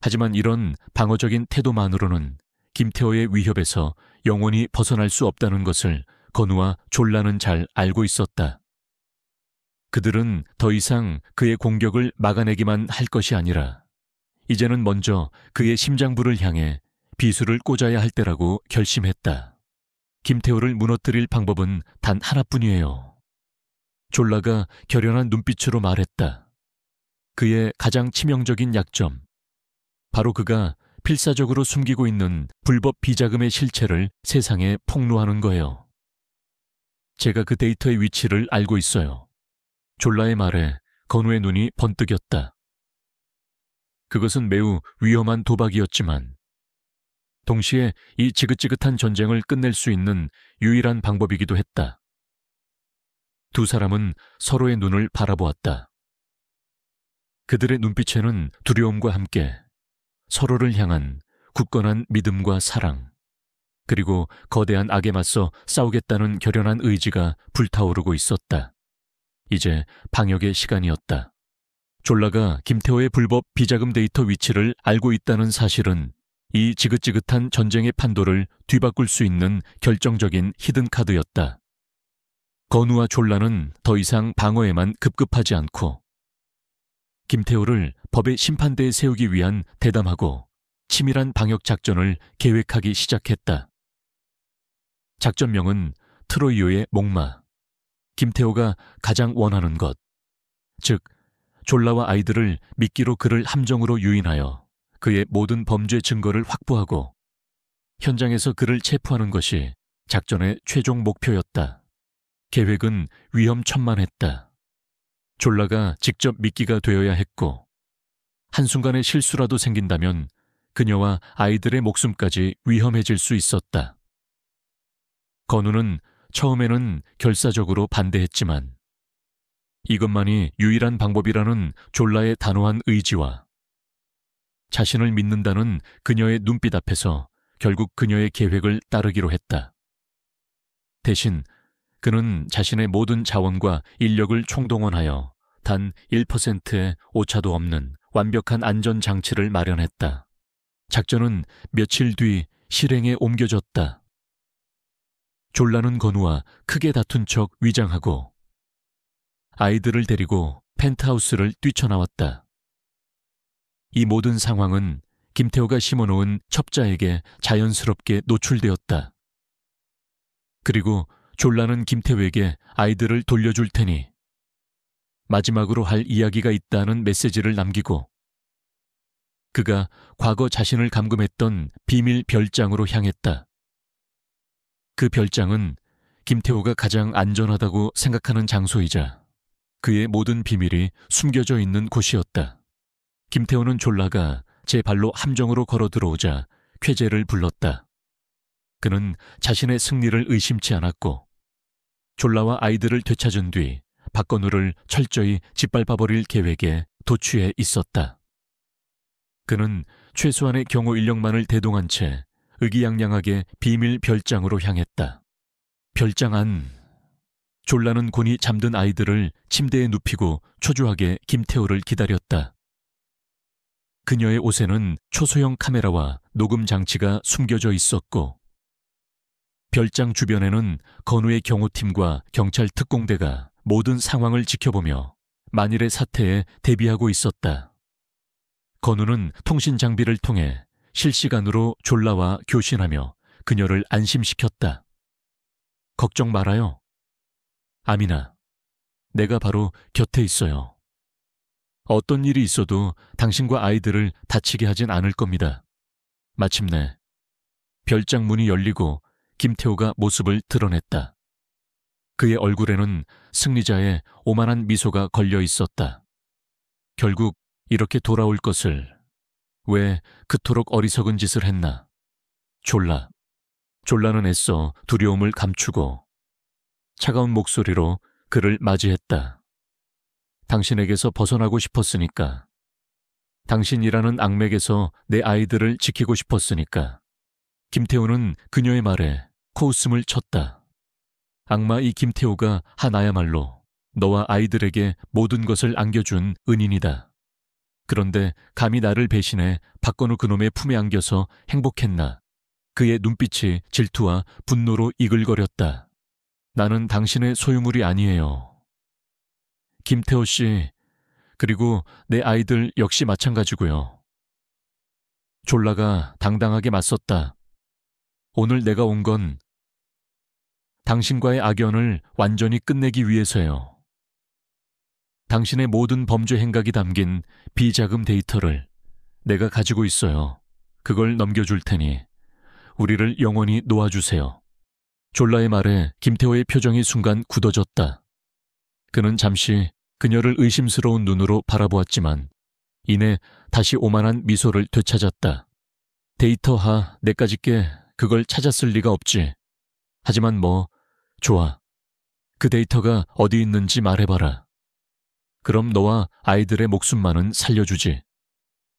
A: 하지만 이런 방어적인 태도만으로는 김태호의 위협에서 영원히 벗어날 수 없다는 것을 건우와 졸라는 잘 알고 있었다. 그들은 더 이상 그의 공격을 막아내기만 할 것이 아니라 이제는 먼저 그의 심장부를 향해 비수를 꽂아야 할 때라고 결심했다. 김태호를 무너뜨릴 방법은 단 하나뿐이에요. 졸라가 결연한 눈빛으로 말했다. 그의 가장 치명적인 약점, 바로 그가 필사적으로 숨기고 있는 불법 비자금의 실체를 세상에 폭로하는 거예요. 제가 그 데이터의 위치를 알고 있어요. 졸라의 말에 건우의 눈이 번뜩였다. 그것은 매우 위험한 도박이었지만 동시에 이 지긋지긋한 전쟁을 끝낼 수 있는 유일한 방법이기도 했다. 두 사람은 서로의 눈을 바라보았다. 그들의 눈빛에는 두려움과 함께 서로를 향한 굳건한 믿음과 사랑, 그리고 거대한 악에 맞서 싸우겠다는 결연한 의지가 불타오르고 있었다. 이제 방역의 시간이었다. 졸라가 김태호의 불법 비자금 데이터 위치를 알고 있다는 사실은 이 지긋지긋한 전쟁의 판도를 뒤바꿀 수 있는 결정적인 히든카드였다. 건우와 졸라는 더 이상 방어에만 급급하지 않고 김태호를 법의 심판대에 세우기 위한 대담하고 치밀한 방역 작전을 계획하기 시작했다. 작전명은 트로이오의 목마, 김태호가 가장 원하는 것, 즉 졸라와 아이들을 미끼로 그를 함정으로 유인하여 그의 모든 범죄 증거를 확보하고 현장에서 그를 체포하는 것이 작전의 최종 목표였다. 계획은 위험천만했다. 졸라가 직접 미끼가 되어야 했고 한순간의 실수라도 생긴다면 그녀와 아이들의 목숨까지 위험해질 수 있었다. 건우는 처음에는 결사적으로 반대했지만 이것만이 유일한 방법이라는 졸라의 단호한 의지와 자신을 믿는다는 그녀의 눈빛 앞에서 결국 그녀의 계획을 따르기로 했다. 대신 그는 자신의 모든 자원과 인력을 총동원하여 단 1%의 오차도 없는 완벽한 안전장치를 마련했다. 작전은 며칠 뒤 실행에 옮겨졌다. 졸라는 건우와 크게 다툰 척 위장하고 아이들을 데리고 펜트하우스를 뛰쳐나왔다. 이 모든 상황은 김태호가 심어놓은 첩자에게 자연스럽게 노출되었다. 그리고 졸라는 김태호에게 아이들을 돌려줄 테니 마지막으로 할 이야기가 있다는 메시지를 남기고 그가 과거 자신을 감금했던 비밀 별장으로 향했다. 그 별장은 김태호가 가장 안전하다고 생각하는 장소이자 그의 모든 비밀이 숨겨져 있는 곳이었다. 김태호는 졸라가 제 발로 함정으로 걸어 들어오자 쾌재를 불렀다. 그는 자신의 승리를 의심치 않았고 졸라와 아이들을 되찾은 뒤 박건우를 철저히 짓밟아버릴 계획에 도취해 있었다. 그는 최소한의 경호 인력만을 대동한 채 의기양양하게 비밀 별장으로 향했다. 별장 안, 졸라는 곤히 잠든 아이들을 침대에 눕히고 초조하게 김태호를 기다렸다. 그녀의 옷에는 초소형 카메라와 녹음 장치가 숨겨져 있었고 별장 주변에는 건우의 경호팀과 경찰 특공대가 모든 상황을 지켜보며 만일의 사태에 대비하고 있었다. 건우는 통신 장비를 통해 실시간으로 졸라와 교신하며 그녀를 안심시켰다. 걱정 말아요. 아미나, 내가 바로 곁에 있어요. 어떤 일이 있어도 당신과 아이들을 다치게 하진 않을 겁니다. 마침내 별장 문이 열리고 김태호가 모습을 드러냈다. 그의 얼굴에는 승리자의 오만한 미소가 걸려 있었다. 결국 이렇게 돌아올 것을 왜 그토록 어리석은 짓을 했나? 졸라는 애써 두려움을 감추고 차가운 목소리로 그를 맞이했다. 당신에게서 벗어나고 싶었으니까. 당신이라는 악맥에서 내 아이들을 지키고 싶었으니까. 김태호는 그녀의 말에 코웃음을 쳤다. 악마 이 김태호가 하나야말로 너와 아이들에게 모든 것을 안겨준 은인이다. 그런데 감히 나를 배신해 박건우 그놈의 품에 안겨서 행복했나. 그의 눈빛이 질투와 분노로 이글거렸다. 나는 당신의 소유물이 아니에요. 김태호 씨, 그리고 내 아이들 역시 마찬가지고요. 졸라가 당당하게 맞섰다. 오늘 내가 온 건 당신과의 악연을 완전히 끝내기 위해서요. 당신의 모든 범죄 행각이 담긴 비자금 데이터를 내가 가지고 있어요. 그걸 넘겨줄 테니 우리를 영원히 놓아주세요. 졸라의 말에 김태호의 표정이 순간 굳어졌다. 그는 잠시 그녀를 의심스러운 눈으로 바라보았지만 이내 다시 오만한 미소를 되찾았다. 데이터 내까짓게 그걸 찾았을 리가 없지. 하지만 뭐 좋아. 그 데이터가 어디 있는지 말해봐라. 그럼 너와 아이들의 목숨만은 살려주지.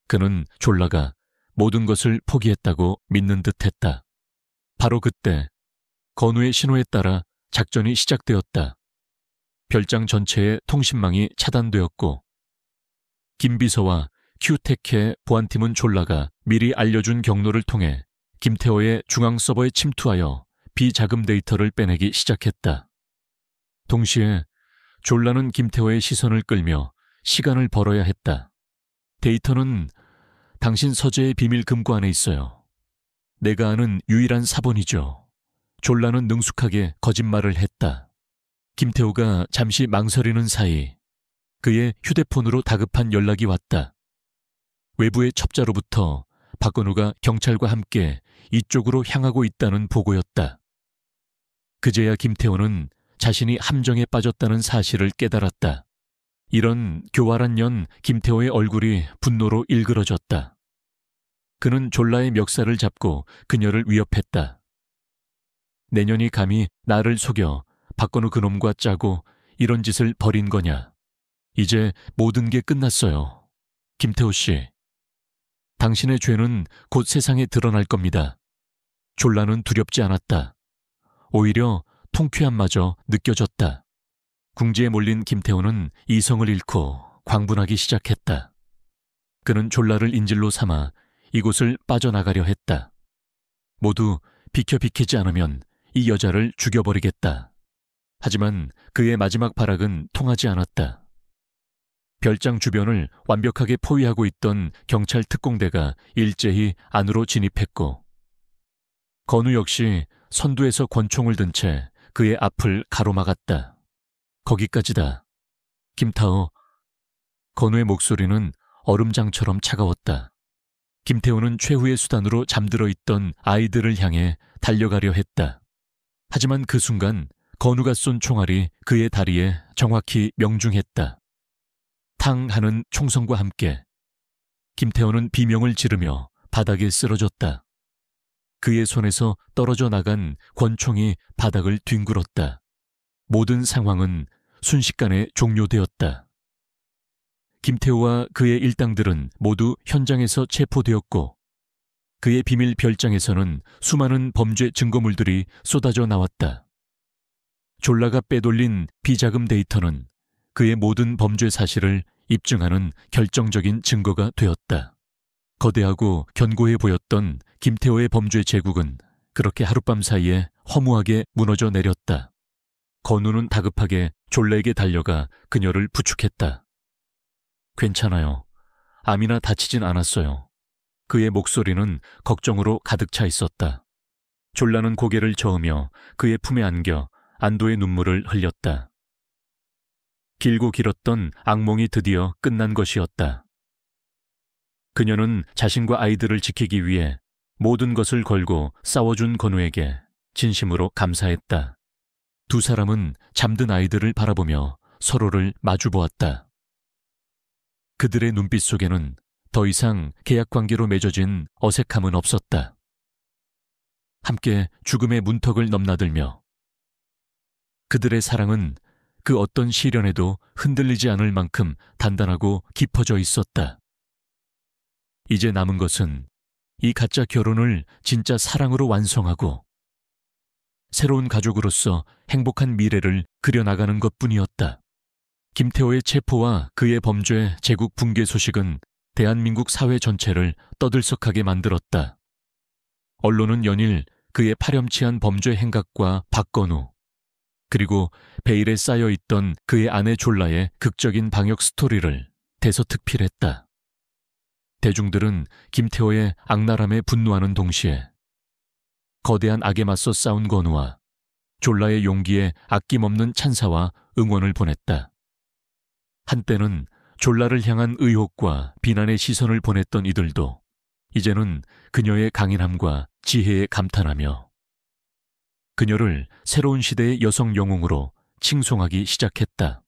A: 그는 졸라가 모든 것을 포기했다고 믿는 듯했다. 바로 그때 건우의 신호에 따라 작전이 시작되었다. 별장 전체의 통신망이 차단되었고 김비서와 큐테크의 보안팀은 졸라가 미리 알려준 경로를 통해 김태호의 중앙 서버에 침투하여 비자금 데이터를 빼내기 시작했다. 동시에 졸라는 김태호의 시선을 끌며 시간을 벌어야 했다. 데이터는 당신 서재의 비밀 금고 안에 있어요. 내가 아는 유일한 사본이죠. 졸라는 능숙하게 거짓말을 했다. 김태호가 잠시 망설이는 사이 그의 휴대폰으로 다급한 연락이 왔다. 외부의 첩자로부터 박건우가 경찰과 함께 이쪽으로 향하고 있다는 보고였다. 그제야 김태호는 자신이 함정에 빠졌다는 사실을 깨달았다. 이런 교활한 년 김태호의 얼굴이 분노로 일그러졌다. 그는 졸라의 멱살을 잡고 그녀를 위협했다. 내년이 감히 나를 속여 박건우 그놈과 짜고 이런 짓을 벌인 거냐. 이제 모든 게 끝났어요. 김태호 씨. 당신의 죄는 곧 세상에 드러날 겁니다. 졸라는 두렵지 않았다. 오히려 통쾌함마저 느껴졌다. 궁지에 몰린 김태호는 이성을 잃고 광분하기 시작했다. 그는 졸라를 인질로 삼아 이곳을 빠져나가려 했다. 모두 비키지 않으면 이 여자를 죽여버리겠다. 하지만 그의 마지막 발악은 통하지 않았다. 별장 주변을 완벽하게 포위하고 있던 경찰 특공대가 일제히 안으로 진입했고, 건우 역시 선두에서 권총을 든 채 그의 앞을 가로막았다. 거기까지다. 김타오. 건우의 목소리는 얼음장처럼 차가웠다. 김태호는 최후의 수단으로 잠들어 있던 아이들을 향해 달려가려 했다. 하지만 그 순간 건우가 쏜 총알이 그의 다리에 정확히 명중했다. 탕 하는 총성과 함께 김태호는 비명을 지르며 바닥에 쓰러졌다. 그의 손에서 떨어져 나간 권총이 바닥을 뒹굴었다. 모든 상황은 순식간에 종료되었다. 김태호와 그의 일당들은 모두 현장에서 체포되었고, 그의 비밀 별장에서는 수많은 범죄 증거물들이 쏟아져 나왔다. 졸라가 빼돌린 비자금 데이터는 그의 모든 범죄 사실을 입증하는 결정적인 증거가 되었다. 거대하고 견고해 보였던 김태호의 범죄 제국은 그렇게 하룻밤 사이에 허무하게 무너져 내렸다. 건우는 다급하게 졸라에게 달려가 그녀를 부축했다. 괜찮아요. 암이나 다치진 않았어요. 그의 목소리는 걱정으로 가득 차 있었다. 졸라는 고개를 저으며 그의 품에 안겨 안도의 눈물을 흘렸다. 길고 길었던 악몽이 드디어 끝난 것이었다. 그녀는 자신과 아이들을 지키기 위해 모든 것을 걸고 싸워준 건우에게 진심으로 감사했다. 두 사람은 잠든 아이들을 바라보며 서로를 마주보았다. 그들의 눈빛 속에는 더 이상 계약관계로 맺어진 어색함은 없었다. 함께 죽음의 문턱을 넘나들며 그들의 사랑은 그 어떤 시련에도 흔들리지 않을 만큼 단단하고 깊어져 있었다. 이제 남은 것은 이 가짜 결혼을 진짜 사랑으로 완성하고 새로운 가족으로서 행복한 미래를 그려나가는 것뿐이었다. 김태호의 체포와 그의 범죄 제국 붕괴 소식은 대한민국 사회 전체를 떠들썩하게 만들었다. 언론은 연일 그의 파렴치한 범죄 행각과 박건우, 그리고 베일에 쌓여있던 그의 아내 졸라의 극적인 방역 스토리를 대서특필했다. 대중들은 김태호의 악랄함에 분노하는 동시에 거대한 악에 맞서 싸운 건우와 졸라의 용기에 아낌없는 찬사와 응원을 보냈다. 한때는 졸라를 향한 의혹과 비난의 시선을 보냈던 이들도 이제는 그녀의 강인함과 지혜에 감탄하며 그녀를 새로운 시대의 여성 영웅으로 칭송하기 시작했다.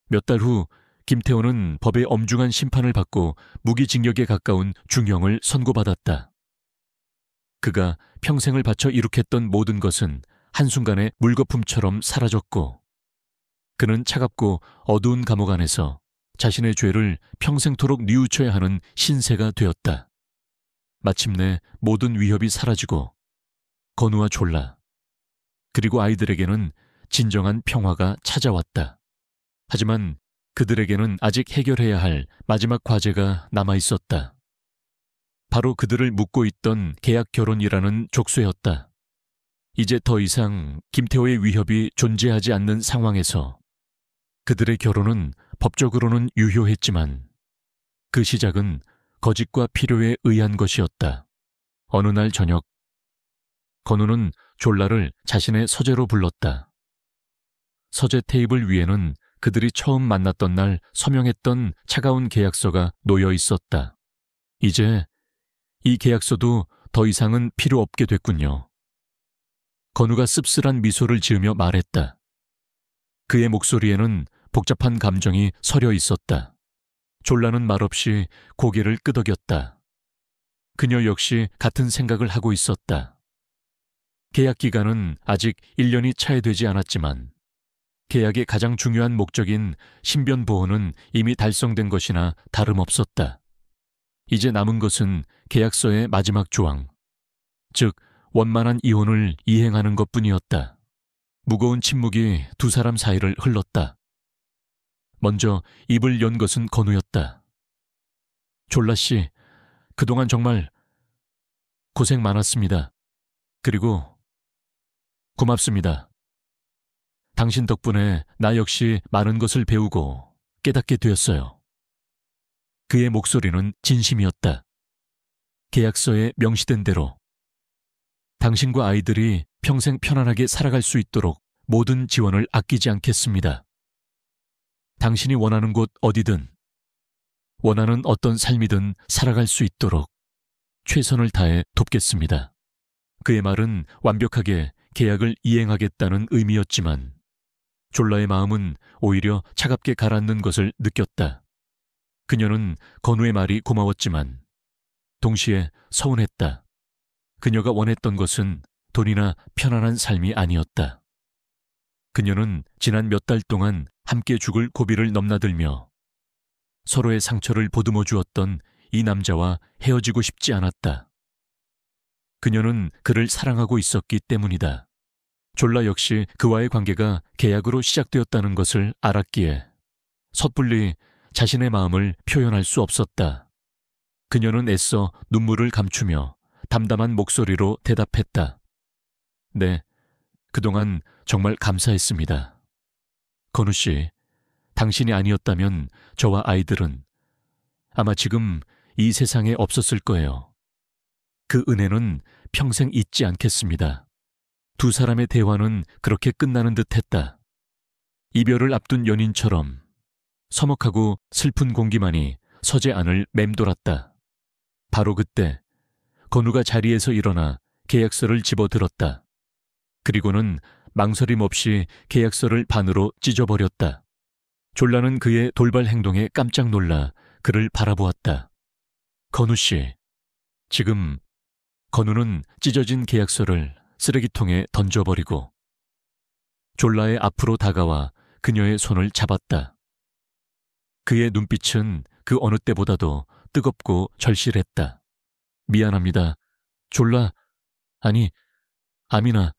A: 몇 달 후 김태호는 법의 엄중한 심판을 받고 무기징역에 가까운 중형을 선고받았다. 그가 평생을 바쳐 이룩했던 모든 것은 한순간에 물거품처럼 사라졌고, 그는 차갑고 어두운 감옥 안에서 자신의 죄를 평생토록 뉘우쳐야 하는 신세가 되었다. 마침내 모든 위협이 사라지고 건우와 졸라, 그리고 아이들에게는 진정한 평화가 찾아왔다. 하지만 그들에게는 아직 해결해야 할 마지막 과제가 남아있었다. 바로 그들을 묶고 있던 계약 결혼이라는 족쇄였다. 이제 더 이상 김태호의 위협이 존재하지 않는 상황에서 그들의 결혼은 법적으로는 유효했지만 그 시작은 거짓과 필요에 의한 것이었다. 어느 날 저녁, 건우는 졸라를 자신의 서재로 불렀다. 서재 테이블 위에는 그들이 처음 만났던 날 서명했던 차가운 계약서가 놓여 있었다. 이제 이 계약서도 더 이상은 필요 없게 됐군요. 건우가 씁쓸한 미소를 지으며 말했다. 그의 목소리에는 복잡한 감정이 서려 있었다. 졸라는 말없이 고개를 끄덕였다. 그녀 역시 같은 생각을 하고 있었다. 계약 기간은 아직 1년이 차야 되지 않았지만 계약의 가장 중요한 목적인 신변 보호는 이미 달성된 것이나 다름없었다. 이제 남은 것은 계약서의 마지막 조항, 즉 원만한 이혼을 이행하는 것뿐이었다. 무거운 침묵이 두 사람 사이를 흘렀다. 먼저 입을 연 것은 건우였다. 졸라 씨, 그동안 정말 고생 많았습니다. 그리고 고맙습니다. 당신 덕분에 나 역시 많은 것을 배우고 깨닫게 되었어요. 그의 목소리는 진심이었다. 계약서에 명시된 대로 당신과 아이들이 평생 편안하게 살아갈 수 있도록 모든 지원을 아끼지 않겠습니다. 당신이 원하는 곳 어디든, 원하는 어떤 삶이든 살아갈 수 있도록 최선을 다해 돕겠습니다. 그의 말은 완벽하게 계약을 이행하겠다는 의미였지만 졸라의 마음은 오히려 차갑게 가라앉는 것을 느꼈다. 그녀는 건우의 말이 고마웠지만 동시에 서운했다. 그녀가 원했던 것은 돈이나 편안한 삶이 아니었다. 그녀는 지난 몇 달 동안 함께 죽을 고비를 넘나들며 서로의 상처를 보듬어 주었던 이 남자와 헤어지고 싶지 않았다. 그녀는 그를 사랑하고 있었기 때문이다. 졸라 역시 그와의 관계가 계약으로 시작되었다는 것을 알았기에 섣불리 자신의 마음을 표현할 수 없었다. 그녀는 애써 눈물을 감추며 담담한 목소리로 대답했다. 네, 그동안 정말 감사했습니다. 건우 씨, 당신이 아니었다면 저와 아이들은 아마 지금 이 세상에 없었을 거예요. 그 은혜는 평생 잊지 않겠습니다. 두 사람의 대화는 그렇게 끝나는 듯했다. 이별을 앞둔 연인처럼 서먹하고 슬픈 공기만이 서재 안을 맴돌았다. 바로 그때 건우가 자리에서 일어나 계약서를 집어들었다. 그리고는 망설임 없이 계약서를 반으로 찢어버렸다. 졸라는 그의 돌발 행동에 깜짝 놀라 그를 바라보았다. 건우 씨, 지금 건우는 찢어진 계약서를 쓰레기통에 던져버리고 졸라의 앞으로 다가와 그녀의 손을 잡았다. 그의 눈빛은 그 어느 때보다도 뜨겁고 절실했다. 미안합니다. 졸라, 아니, 아미나.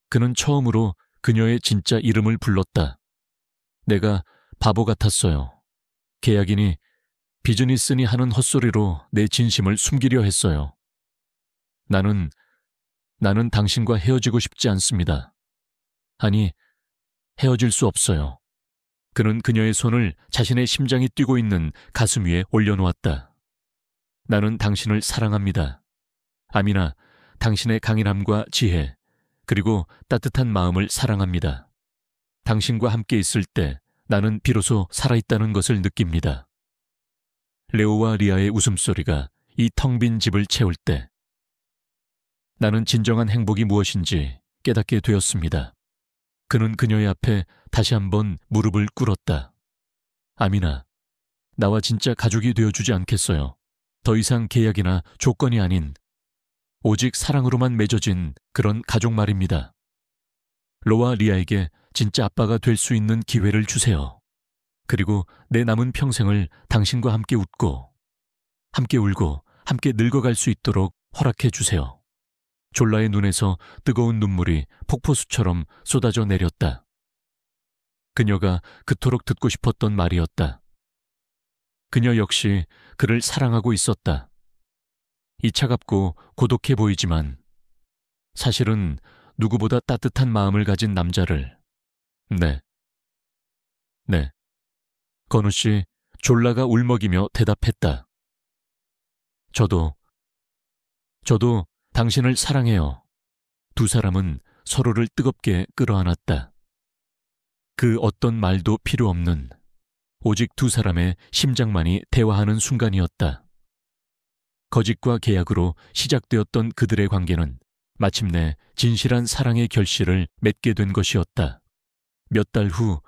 A: 그는 처음으로 그녀의 진짜 이름을 불렀다. 내가 바보 같았어요. 계약이니 비즈니스니 하는 헛소리로 내 진심을 숨기려 했어요. 나는 당신과 헤어지고 싶지 않습니다. 아니, 헤어질 수 없어요. 그는 그녀의 손을 자신의 심장이 뛰고 있는 가슴 위에 올려놓았다. 나는 당신을 사랑합니다. 아미나, 당신의 강인함과 지혜, 그리고 따뜻한 마음을 사랑합니다. 당신과 함께 있을 때 나는 비로소 살아있다는 것을 느낍니다. 레오와 리아의 웃음소리가 이 텅 빈 집을 채울 때 나는 진정한 행복이 무엇인지 깨닫게 되었습니다. 그는 그녀의 앞에 다시 한번 무릎을 꿇었다. 아미나, 나와 진짜 가족이 되어주지 않겠어요. 더 이상 계약이나 조건이 아닌 오직 사랑으로만 맺어진 그런 가족 말입니다. 로와 리아에게 진짜 아빠가 될 수 있는 기회를 주세요. 그리고 내 남은 평생을 당신과 함께 웃고, 함께 울고, 함께 늙어갈 수 있도록 허락해 주세요. 졸라의 눈에서 뜨거운 눈물이 폭포수처럼 쏟아져 내렸다. 그녀가 그토록 듣고 싶었던 말이었다. 그녀 역시 그를 사랑하고 있었다. 이 차갑고 고독해 보이지만 사실은 누구보다 따뜻한 마음을 가진 남자를. 네. 건우 씨, 졸라가 울먹이며 대답했다. 저도 당신을 사랑해요. 두 사람은 서로를 뜨겁게 끌어안았다. 그 어떤 말도 필요 없는 오직 두 사람의 심장만이 대화하는 순간이었다. 거짓과 계약으로 시작되었던 그들의 관계는 마침내 진실한 사랑의 결실을 맺게 된 것이었다. 몇 달 후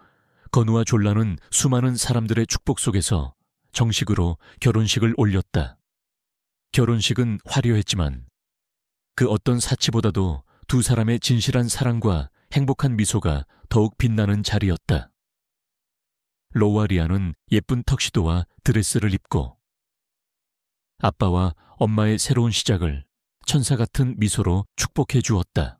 A: 건우와 졸라는 수많은 사람들의 축복 속에서 정식으로 결혼식을 올렸다. 결혼식은 화려했지만 그 어떤 사치보다도 두 사람의 진실한 사랑과 행복한 미소가 더욱 빛나는 자리였다. 로와 리아는 예쁜 턱시도와 드레스를 입고 아빠와 엄마의 새로운 시작을 천사 같은 미소로 축복해 주었다.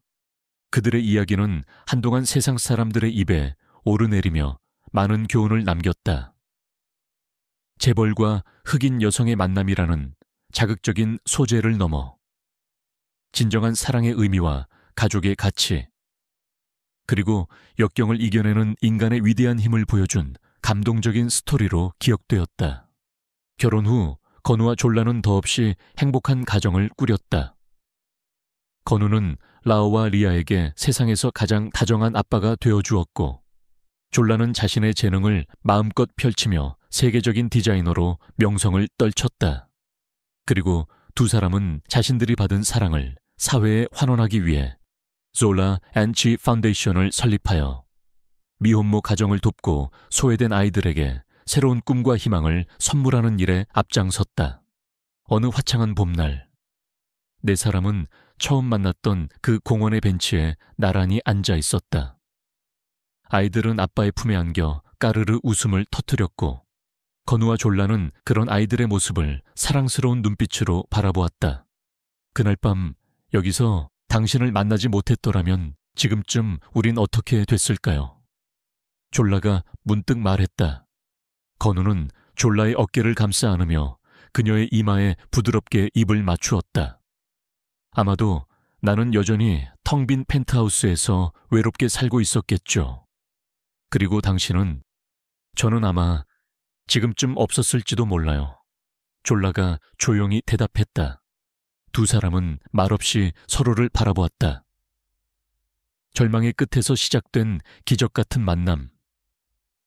A: 그들의 이야기는 한동안 세상 사람들의 입에 오르내리며 많은 교훈을 남겼다. 재벌과 흑인 여성의 만남이라는 자극적인 소재를 넘어 진정한 사랑의 의미와 가족의 가치, 그리고 역경을 이겨내는 인간의 위대한 힘을 보여준 감동적인 스토리로 기억되었다. 결혼 후 건우와 졸라는 더없이 행복한 가정을 꾸렸다. 건우는 라오와 리아에게 세상에서 가장 다정한 아빠가 되어주었고, 졸라는 자신의 재능을 마음껏 펼치며 세계적인 디자이너로 명성을 떨쳤다. 그리고 두 사람은 자신들이 받은 사랑을 사회에 환원하기 위해 졸라 앤치 파운데이션을 설립하여 미혼모 가정을 돕고 소외된 아이들에게 새로운 꿈과 희망을 선물하는 일에 앞장섰다. 어느 화창한 봄날, 네 사람은 처음 만났던 그 공원의 벤치에 나란히 앉아 있었다. 아이들은 아빠의 품에 안겨 까르르 웃음을 터뜨렸고, 건우와 졸라는 그런 아이들의 모습을 사랑스러운 눈빛으로 바라보았다. 그날 밤 여기서 당신을 만나지 못했더라면 지금쯤 우린 어떻게 됐을까요? 졸라가 문득 말했다. 건우는 졸라의 어깨를 감싸 안으며 그녀의 이마에 부드럽게 입을 맞추었다. 아마도 나는 여전히 텅 빈 펜트하우스에서 외롭게 살고 있었겠죠. 그리고 당신은, 저는 아마 지금쯤 없었을지도 몰라요. 졸라가 조용히 대답했다. 두 사람은 말없이 서로를 바라보았다. 절망의 끝에서 시작된 기적 같은 만남.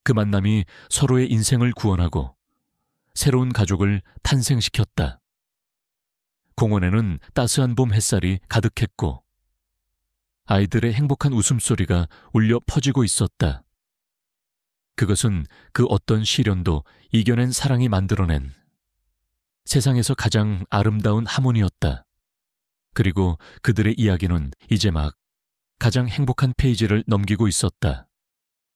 A: 그 만남이 서로의 인생을 구원하고 새로운 가족을 탄생시켰다. 공원에는 따스한 봄 햇살이 가득했고 아이들의 행복한 웃음소리가 울려 퍼지고 있었다. 그것은 그 어떤 시련도 이겨낸 사랑이 만들어낸 세상에서 가장 아름다운 하모니였다. 그리고 그들의 이야기는 이제 막 가장 행복한 페이지를 넘기고 있었다.